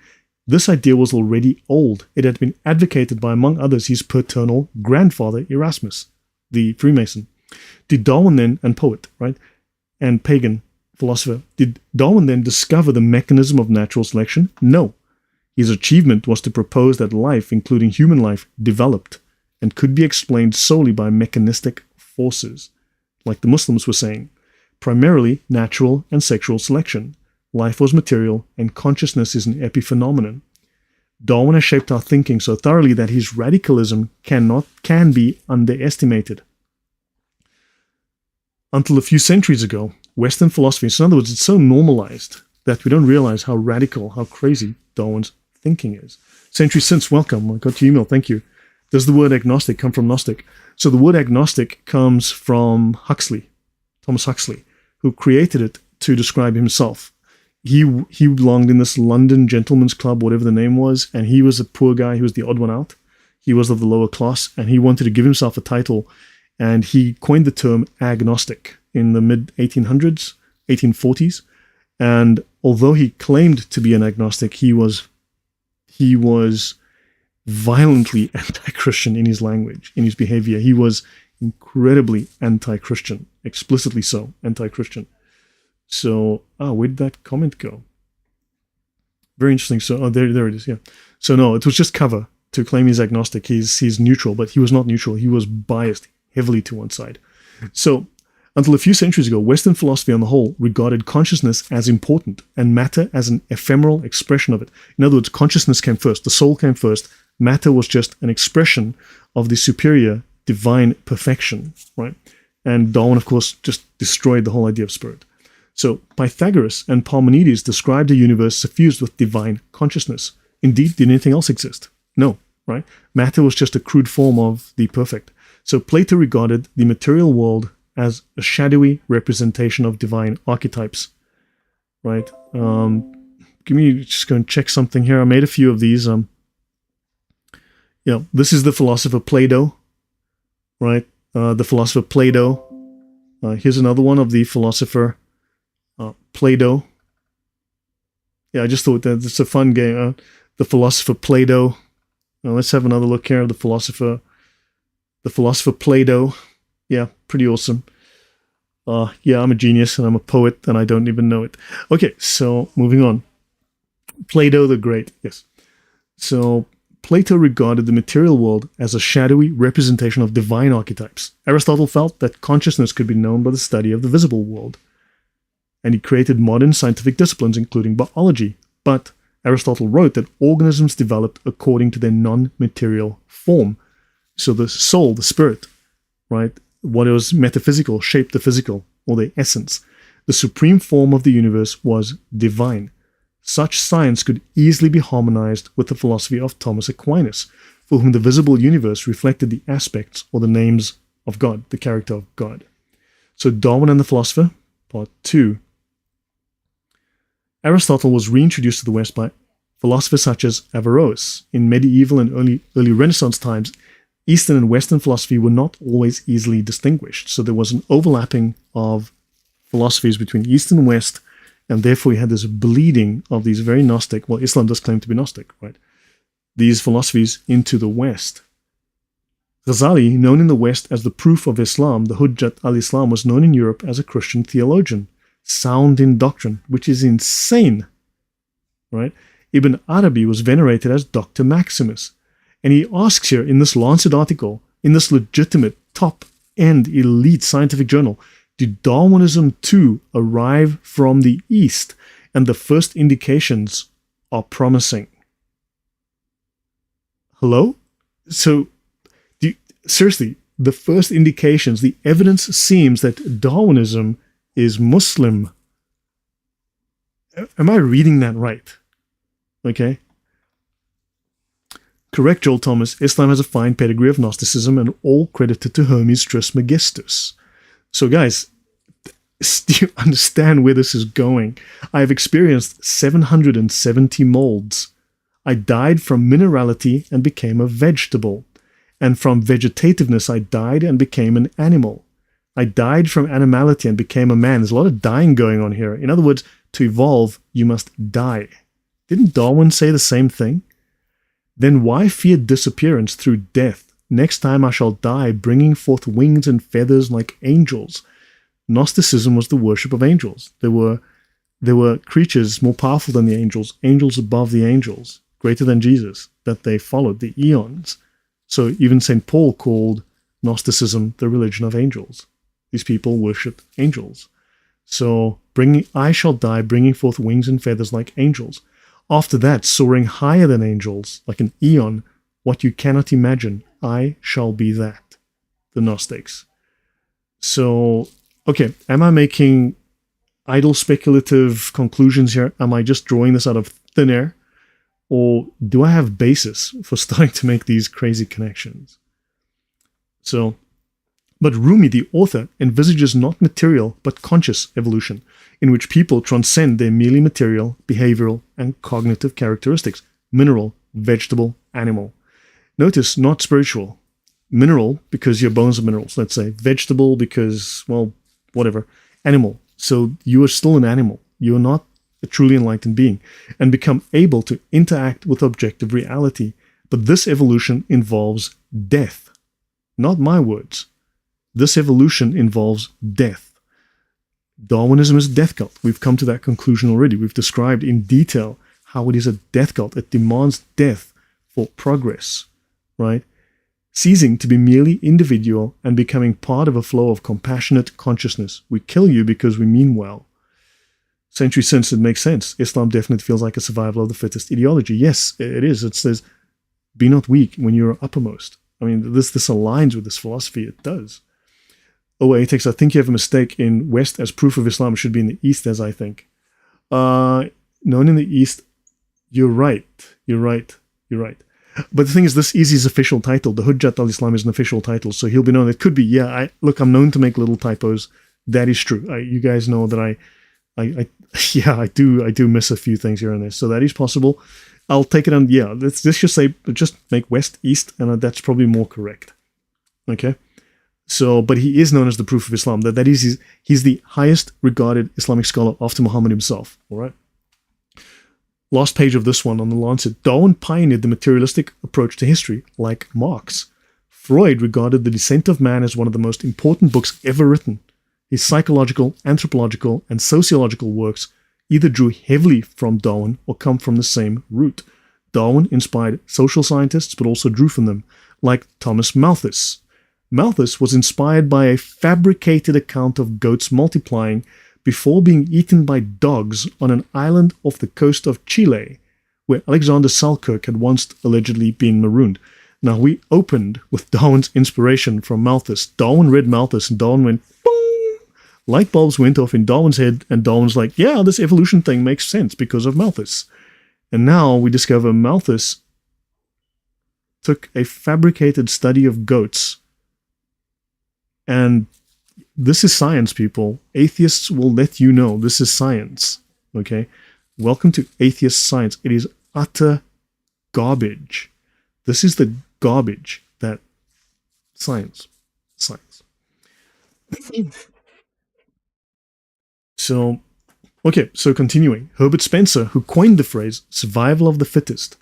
this idea was already old. It had been advocated by, among others, his paternal grandfather, Erasmus, the Freemason. Did Darwin then, and poet, right, and pagan philosopher, did Darwin then discover the mechanism of natural selection? No. His achievement was to propose that life, including human life, developed and could be explained solely by mechanistic forces, like the Muslims were saying, primarily natural and sexual selection. Life was material and consciousness is an epiphenomenon. Darwin has shaped our thinking so thoroughly that his radicalism can be underestimated. Until a few centuries ago, Western philosophy, so in other words, it's so normalized that we don't realize how radical, how crazy Darwin's thinking is. Centuries since, welcome, I got your email, thank you. Does the word agnostic come from Gnostic? So the word agnostic comes from Huxley, Thomas Huxley, who created it to describe himself. He belonged in this London gentleman's club, whatever the name was, and he was a poor guy. He was the odd one out. He was of the lower class, and he wanted to give himself a title, and he coined the term agnostic in the mid-1800s, 1840s. And although he claimed to be an agnostic, he was violently anti-Christian in his language, in his behavior. He was incredibly anti-Christian, explicitly so, anti-Christian. So, where did that comment go? Very interesting. So, there it is, yeah. So, no, it was just cover to claim he's agnostic. He's neutral, but he was not neutral. He was biased heavily to one side. So, until a few centuries ago, Western philosophy on the whole regarded consciousness as important and matter as an ephemeral expression of it. In other words, consciousness came first, the soul came first, matter was just an expression of the superior divine perfection, right? And Darwin, of course, just destroyed the whole idea of spirit. So Pythagoras and Parmenides described a universe suffused with divine consciousness. Indeed, did anything else exist? No, right? Matter was just a crude form of the perfect. So Plato regarded the material world as a shadowy representation of divine archetypes, right? Just go and check something here. I made a few of these. This is the philosopher Plato, right? The philosopher Plato. Here's another one of the philosopher Plato. Yeah, I just thought that it's a fun game. The philosopher Plato. Let's have another look here. The philosopher Plato. Yeah, pretty awesome. Yeah, I'm a genius and I'm a poet and I don't even know it. Okay, so moving on. Plato the Great. Yes. So Plato regarded the material world as a shadowy representation of divine archetypes. Aristotle felt that consciousness could be known by the study of the visible world. And he created modern scientific disciplines, including biology. But Aristotle wrote that organisms developed according to their non-material form. So the soul, the spirit, right? what was metaphysical shaped the physical, or the essence. The supreme form of the universe was divine. Such science could easily be harmonized with the philosophy of Thomas Aquinas, for whom the visible universe reflected the aspects or the names of God, the character of God. So Darwin and the Philosopher, Part 2. Aristotle was reintroduced to the West by philosophers such as Averroes. In medieval and early Renaissance times, Eastern and Western philosophy were not always easily distinguished. So there was an overlapping of philosophies between East and West, and therefore you had this bleeding of these very Gnostic, well, Islam does claim to be Gnostic, right? These philosophies into the West. Ghazali, known in the West as the proof of Islam, the Hujjat al-Islam, was known in Europe as a Christian theologian, sound in doctrine, which is insane, right? Ibn Arabi was venerated as Dr. Maximus. And he asks here in this Lancet article, in this legitimate, top-end, elite scientific journal, did Darwinism too arrive from the East? And the first indications are promising. Hello? So, seriously, the first indications, the evidence seems that Darwinism is Muslim. Am I reading that right? Okay. Correct, Joel Thomas. Islam has a fine pedigree of Gnosticism and all credited to Hermes Trismegistus. So guys, do you understand where this is going? I have experienced 770 molds. I died from minerality and became a vegetable. And from vegetativeness I died and became an animal. I died from animality and became a man. There's a lot of dying going on here. In other words, to evolve, you must die. Didn't Darwin say the same thing? Then why fear disappearance through death? Next time I shall die, bringing forth wings and feathers like angels. Gnosticism was the worship of angels. There were creatures more powerful than the angels, angels above the angels, greater than Jesus, that they followed, the eons. So even St. Paul called Gnosticism the religion of angels. These people worshipped angels. So I shall die, bringing forth wings and feathers like angels. After that, soaring higher than angels, like an eon, what you cannot imagine, I shall be that. The Gnostics. So, okay, am I making idle speculative conclusions here? Am I just drawing this out of thin air? Or do I have basis for starting to make these crazy connections? So, but Rumi, the author, envisages not material but conscious evolution, in which people transcend their merely material, behavioral, and cognitive characteristics: mineral, vegetable, animal. Notice, not spiritual. Mineral, because your bones are minerals, let's say. Vegetable, because, well, whatever. Animal. So you are still an animal. You are not a truly enlightened being, and become able to interact with objective reality. But this evolution involves death. Not my words. This evolution involves death. Darwinism is a death cult. We've come to that conclusion already. We've described in detail how it is a death cult. It demands death for progress, right? Ceasing to be merely individual and becoming part of a flow of compassionate consciousness. We kill you because we mean well. Centuries since, it makes sense. Islam definitely feels like a survival of the fittest ideology. Yes, it is. It says, be not weak when you are uppermost. I mean, this aligns with this philosophy. It does. Oh, Atex, I think you have a mistake in West as proof of Islam. It should be in the East, as I think. Known in the East, you're right. You're right. But the thing is, this is his official title. The Hujjat al-Islam is an official title, so he'll be known. It could be, yeah, I'm known to make little typos. That is true. You guys know that I do miss a few things here and there. So that is possible. I'll take it on, yeah, let's just say, just make West, East, and that's probably more correct. Okay? So, but he is known as the proof of Islam. That is, he's the highest regarded Islamic scholar after Muhammad himself. All right? Last page of this one on the Lancet. Darwin pioneered the materialistic approach to history, like Marx. Freud regarded The Descent of Man as one of the most important books ever written. His psychological, anthropological, and sociological works either drew heavily from Darwin or come from the same root. Darwin inspired social scientists, but also drew from them, like Thomas Malthus. Malthus was inspired by a fabricated account of goats multiplying before being eaten by dogs on an island off the coast of Chile, where Alexander Selkirk had once allegedly been marooned. Now, we opened with Darwin's inspiration from Malthus. Darwin read Malthus, and Darwin went, boom! Light bulbs went off in Darwin's head, and Darwin's like, yeah, this evolution thing makes sense because of Malthus. And now we discover Malthus took a fabricated study of goats. And this is science, people. Atheists will let you know this is science. Okay? Welcome to atheist science. It is utter garbage. This is the garbage that science. So continuing. Herbert Spencer, who coined the phrase survival of the fittest,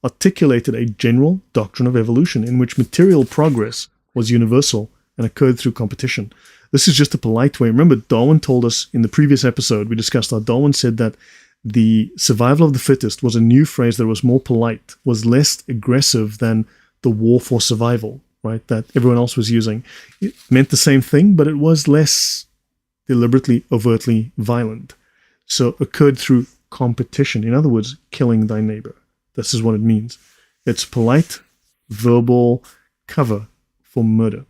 articulated a general doctrine of evolution in which material progress was universal and occurred through competition. This is just a polite way. Remember, Darwin told us in the previous episode, we discussed how Darwin said that the survival of the fittest was a new phrase that was more polite, was less aggressive than the war for survival, right, that everyone else was using. It meant the same thing, but it was less deliberately, overtly violent. So occurred through competition. In other words, killing thy neighbor. This is what it means. It's polite, verbal cover for murder.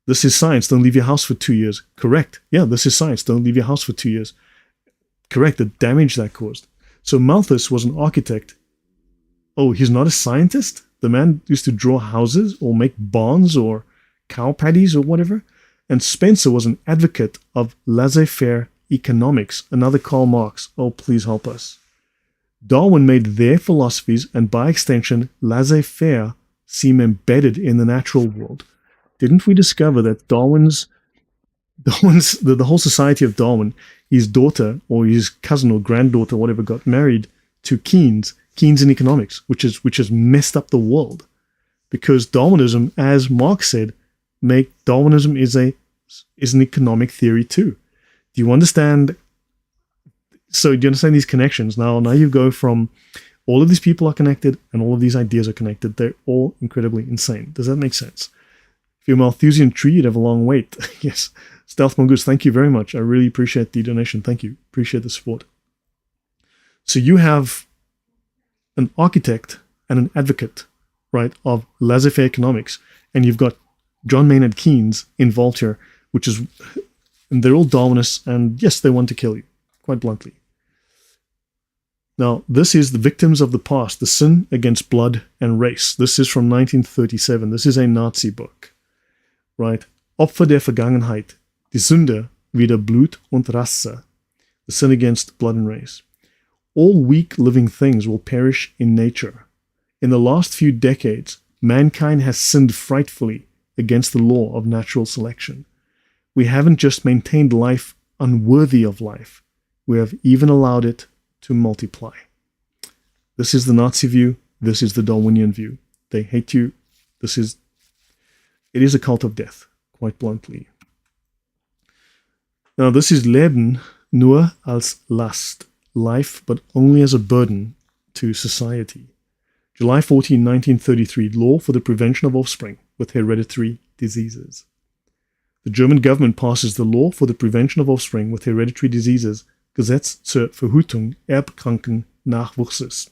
This is science. Don't leave your house for 2 years. Correct. Yeah, this is science. Don't leave your house for 2 years. Correct. The damage that caused. So Malthus was an architect. Oh, he's not a scientist? The man used to draw houses or make barns or cow patties or whatever. And Spencer was an advocate of laissez-faire economics. Another Karl Marx. Oh, please help us. Darwin made their philosophies and by extension laissez-faire seem embedded in the natural world. Didn't we discover that the whole society of Darwin, his daughter or his cousin or granddaughter, whatever, got married to Keynes in economics, which has messed up the world, because Darwinism, as Marx said, Darwinism is an economic theory too. Do you understand? So do you understand these connections? Now you go from all of these people are connected and all of these ideas are connected. They're all incredibly insane. Does that make sense? If you're a Malthusian tree, you'd have a long wait. Yes. Stealth Mongoose, thank you very much. I really appreciate the donation. Thank you. Appreciate the support. So you have an architect and an advocate, right, of laissez-faire economics. And you've got John Maynard Keynes involved here, and they're all Darwinists, and yes, they want to kill you, quite bluntly. Now, this is The Victims of the Past, The Sin Against Blood and Race. This is from 1937. This is a Nazi book, right? Opfer der Vergangenheit, die Sünde wider Blut und Rasse, the sin against blood and race. All weak living things will perish in nature. In the last few decades, mankind has sinned frightfully against the law of natural selection. We haven't just maintained life unworthy of life, we have even allowed it to multiply. This is the Nazi view. This is the Darwinian view. They hate you. It is a cult of death, quite bluntly. Now, this is Leben nur als Last, life but only as a burden to society. July 14, 1933, law for the prevention of offspring with hereditary diseases. The German government passes the law for the prevention of offspring with hereditary diseases, Gesetz zur Verhütung erbkranken Nachwuchses.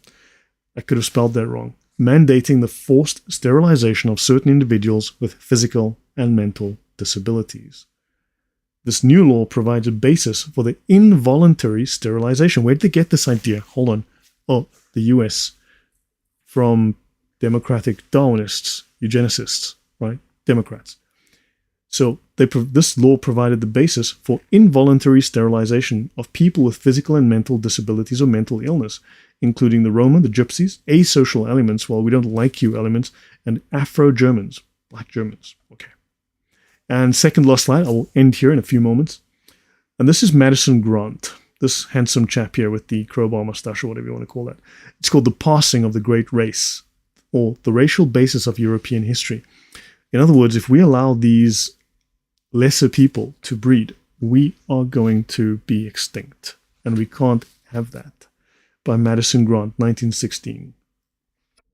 I could have spelled that wrong. Mandating the forced sterilization of certain individuals with physical and mental disabilities. This new law provides a basis for the involuntary sterilization. Where did they get this idea? Hold on. Oh, the US. From democratic Darwinists, eugenicists, right? Democrats. So this law provided the basis for involuntary sterilization of people with physical and mental disabilities or mental illness, including the Roma, the Gypsies, asocial elements, well, we don't like you elements, and Afro-Germans, black Germans. Okay. And second last slide, I will end here in a few moments. And this is Madison Grant, this handsome chap here with the crowbar mustache or whatever you want to call that. It's called The Passing of the Great Race, or the racial basis of European history. In other words, if we allow these lesser people to breed, we are going to be extinct. And we can't have that. By Madison Grant, 1916.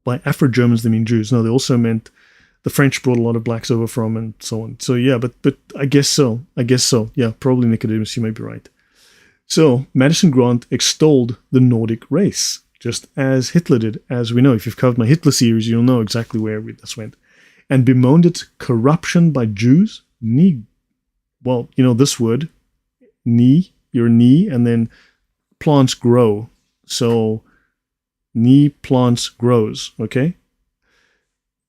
By Afro-Germans, they mean Jews. No, they also meant the French brought a lot of blacks over from and so on. So yeah, but I guess so. Yeah, probably Nicodemus, you may be right. So Madison Grant extolled the Nordic race, just as Hitler did, as we know. If you've covered my Hitler series, you'll know exactly where this went. And bemoaned its corruption by Jews. Well, you know this word, your knee, and then plants grow. So, knee plants grows, okay?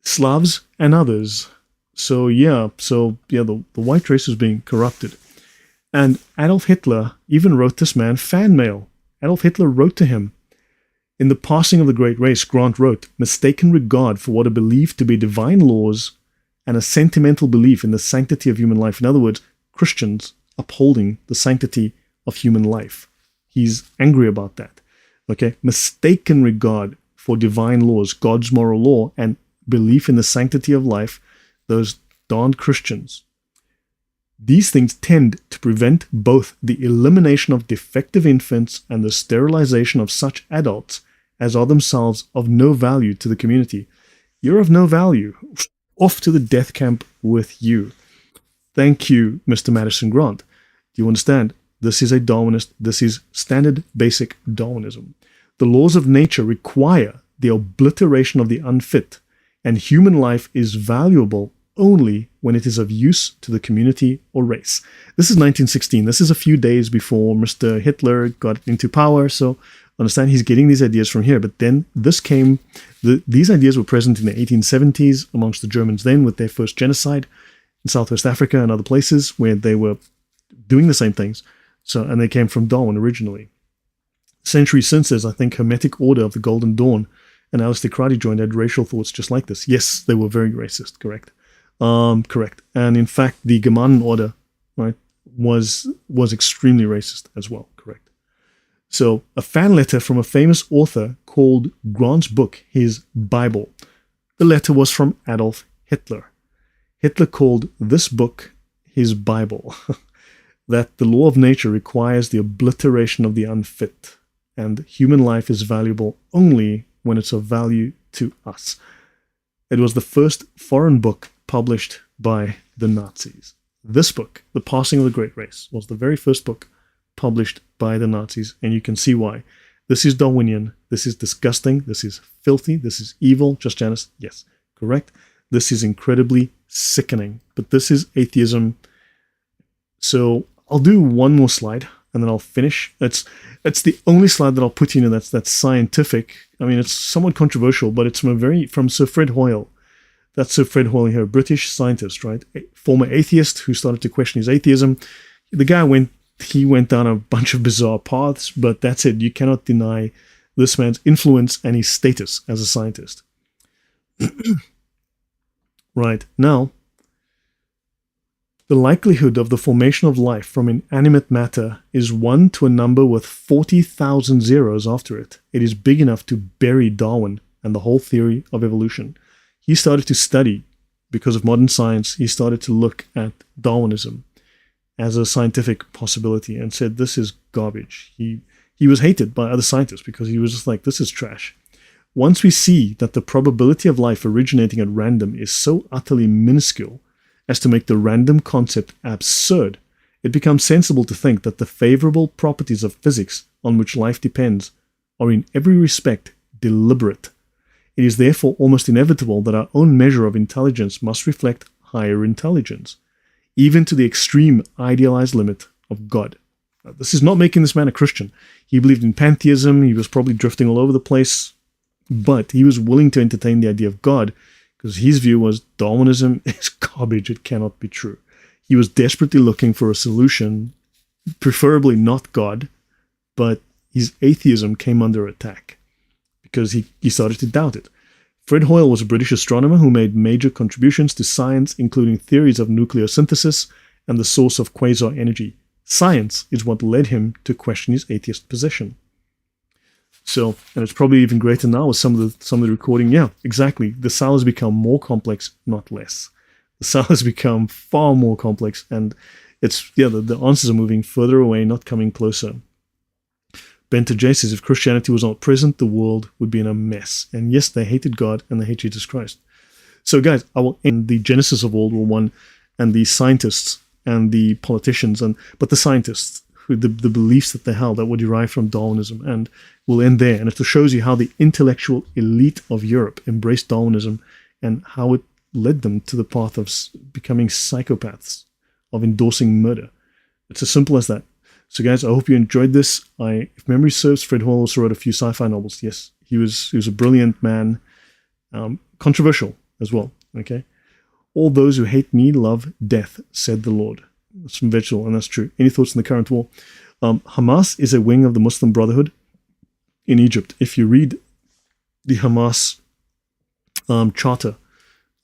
Slavs and others. So the white race was being corrupted. And Adolf Hitler even wrote this man fan mail. Adolf Hitler wrote to him. In The Passing of the Great Race, Grant wrote, mistaken regard for what are believed to be divine laws and a sentimental belief in the sanctity of human life. In other words, Christians upholding the sanctity of human life. He's angry about that. Okay? Mistaken regard for divine laws, God's moral law, and belief in the sanctity of life, those darned Christians. These things tend to prevent both the elimination of defective infants and the sterilization of such adults as are themselves of no value to the community. You're of no value. Off to the death camp with you. Thank you, Mr. Madison Grant. Do you understand? This is a Darwinist. This is standard basic Darwinism. The laws of nature require the obliteration of the unfit, and human life is valuable only when it is of use to the community or race. This is 1916. This is a few days before Mr. Hitler got into power, so understand he's getting these ideas from here. But then this came, these ideas were present in the 1870s amongst the Germans then with their first genocide in Southwest Africa and other places where they were doing the same things. So, and they came from Darwin originally. Centuries since, there's, I think, Hermetic Order of the Golden Dawn, and Aleister Crowley joined, had racial thoughts just like this. Yes, they were very racist, correct. Correct. And in fact, the Germanen Order, right, was extremely racist as well, correct. So, a fan letter from a famous author called Grant's book his Bible. The letter was from Adolf Hitler. Hitler called this book his Bible. That the law of nature requires the obliteration of the unfit, and human life is valuable only when it's of value to us. It was the first foreign book published by the Nazis. This book, The Passing of the Great Race, was the very first book published by the Nazis, and you can see why. This is Darwinian, this is disgusting, this is filthy, this is evil. Just Janice? Yes, correct. This is incredibly sickening, but this is atheism. So I'll do one more slide, and then I'll finish. It's the only slide that I'll put in that's scientific. I mean, it's somewhat controversial, but it's from Sir Fred Hoyle. That's Sir Fred Hoyle here, a British scientist, right? A former atheist who started to question his atheism. The guy went down a bunch of bizarre paths, but that's it. You cannot deny this man's influence and his status as a scientist. Right, now, the likelihood of the formation of life from inanimate matter is 1 to a number with 40,000 zeros after it. It is big enough to bury Darwin and the whole theory of evolution. He started to study, because of modern science, he started to look at Darwinism as a scientific possibility and said, this is garbage. He was hated by other scientists because he was just like, this is trash. Once we see that the probability of life originating at random is so utterly minuscule as to make the random concept absurd, it becomes sensible to think that the favorable properties of physics on which life depends are in every respect deliberate. It is therefore almost inevitable that our own measure of intelligence must reflect higher intelligence, even to the extreme idealized limit of God. Now, this is not making this man a Christian. He believed in pantheism, he was probably drifting all over the place, but he was willing to entertain the idea of God because his view was Darwinism is garbage, it cannot be true. He was desperately looking for a solution, preferably not God, but his atheism came under attack because he started to doubt it. Fred Hoyle was a British astronomer who made major contributions to science, including theories of nucleosynthesis and the source of quasar energy. Science is what led him to question his atheist position. So, and it's probably even greater now with some of the recording. Yeah, exactly. The cell has become more complex, not less. The cell has become far more complex, and the answers are moving further away, not coming closer. Benta J says, if Christianity was not present, the world would be in a mess. And yes, they hated God and they hate Jesus Christ. So guys, I will end the genesis of World War I and the scientists and the politicians, but the scientists the beliefs that they held that were derived from Darwinism, and we'll end there. And it shows you how the intellectual elite of Europe embraced Darwinism and how it led them to the path of becoming psychopaths, of endorsing murder. It's as simple as that. So guys, I hope you enjoyed this. If memory serves, Fred Hoyle also wrote a few sci-fi novels. Yes, he was a brilliant man, controversial as well. Okay, all those who hate me love death, said the Lord. That's from Vegetable, and that's true. Any thoughts on the current war? Hamas is a wing of the Muslim Brotherhood in Egypt. If you read the Hamas charter,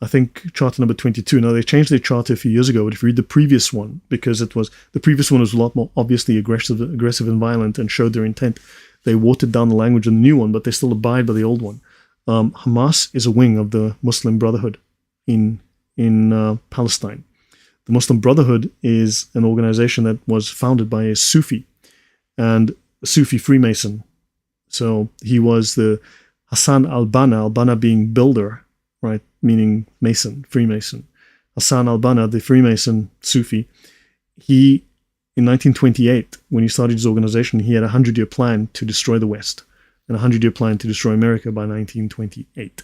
I think charter number 22. Now, they changed their charter a few years ago, but if you read the previous one, because the previous one was a lot more obviously aggressive and violent and showed their intent, they watered down the language in the new one, but they still abide by the old one. Hamas is a wing of the Muslim Brotherhood in Palestine. The Muslim Brotherhood is an organization that was founded by a Sufi, and a Sufi Freemason. So he was the Hassan al-Banna being builder, right, meaning Mason, Freemason. Hassan al-Banna, the Freemason Sufi, he, in 1928, when he started his organization, he had a 100-year plan to destroy the West and a 100-year plan to destroy America by 1928.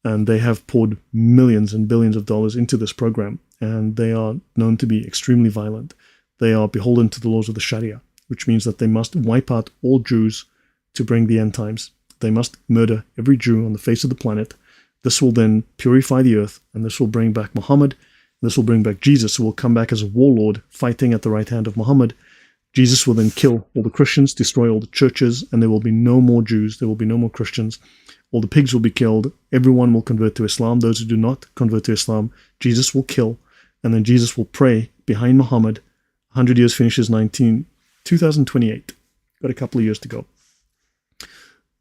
And they have poured millions and billions of dollars into this program, and they are known to be extremely violent. They are beholden to the laws of the Sharia, which means that they must wipe out all Jews to bring the end times. They must murder every Jew on the face of the planet. This will then purify the earth, and this will bring back Muhammad. This will bring back Jesus, who will come back as a warlord fighting at the right hand of Muhammad. Jesus will then kill all the Christians, destroy all the churches, and there will be no more Jews. There will be no more Christians. All the pigs will be killed. Everyone will convert to Islam. Those who do not convert to Islam, Jesus will kill. And then Jesus will pray behind Muhammad. 100 years finishes 2028. Got a couple of years to go.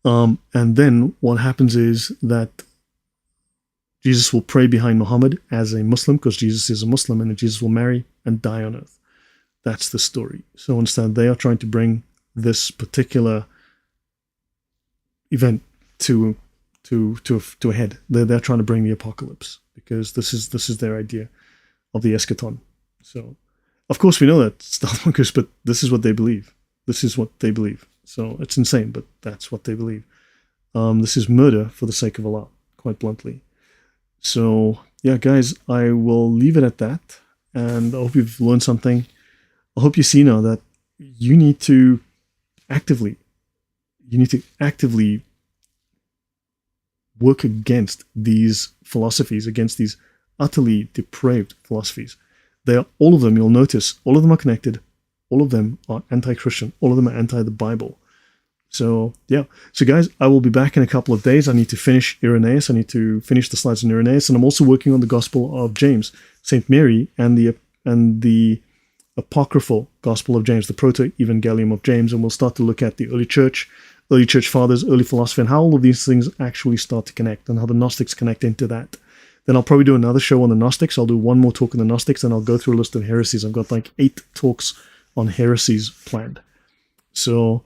And then what happens is that Jesus will pray behind Muhammad as a Muslim, because Jesus is a Muslim, and then Jesus will marry and die on earth. That's the story. So understand, they are trying to bring this particular event to a head. They're trying to bring the apocalypse, because this is their idea of the eschaton. So, of course, we know that Starbunkers, but this is what they believe. This is what they believe. So it's insane, but that's what they believe. This is murder for the sake of Allah, quite bluntly. So yeah, guys, I will leave it at that, and I hope you've learned something. I hope you see now that you need to actively work against these philosophies, against these utterly depraved philosophies. They are, all of them, you'll notice, all of them are connected. All of them are anti-Christian. All of them are anti the Bible. So yeah. So guys, I will be back in a couple of days. I need to finish Irenaeus. I need to finish the slides on Irenaeus, and I'm also working on the Gospel of James, Saint Mary, and the apocryphal Gospel of James, the Proto-Evangelium of James, and we'll start to look at the early church fathers, early philosophy, and how all of these things actually start to connect, and how the Gnostics connect into that. Then I'll probably do another show on the Gnostics. I'll do one more talk on the Gnostics, and I'll go through a list of heresies. I've got like 8 talks on heresies planned. So,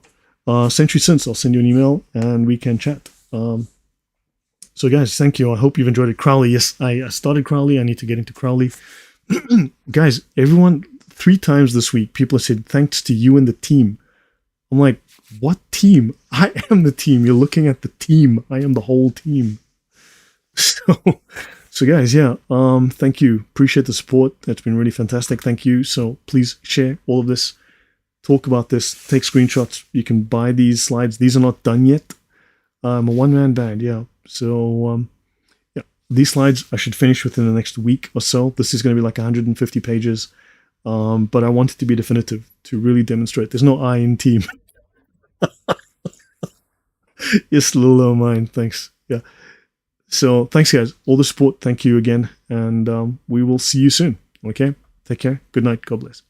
Century Since, I'll send you an email and we can chat. So guys, thank you. I hope you've enjoyed it. Crowley, yes, I started Crowley. I need to get into Crowley. Guys, everyone, 3 times this week, people have said, thanks to you and the team. I'm like, what team? I am the team. You're looking at the team. I am the whole team. So guys, yeah, thank you. Appreciate the support. It's been really fantastic. Thank you. So please share all of this. Talk about this. Take screenshots. You can buy these slides. These are not done yet. I'm a one-man band, yeah. So, yeah, these slides I should finish within the next week or so. This is going to be like 150 pages. But I want it to be definitive, to really demonstrate. There's no I in team. Yes, little low mind. Thanks. Yeah. So thanks, guys. All the support. Thank you again. And we will see you soon. Okay? Take care. Good night. God bless.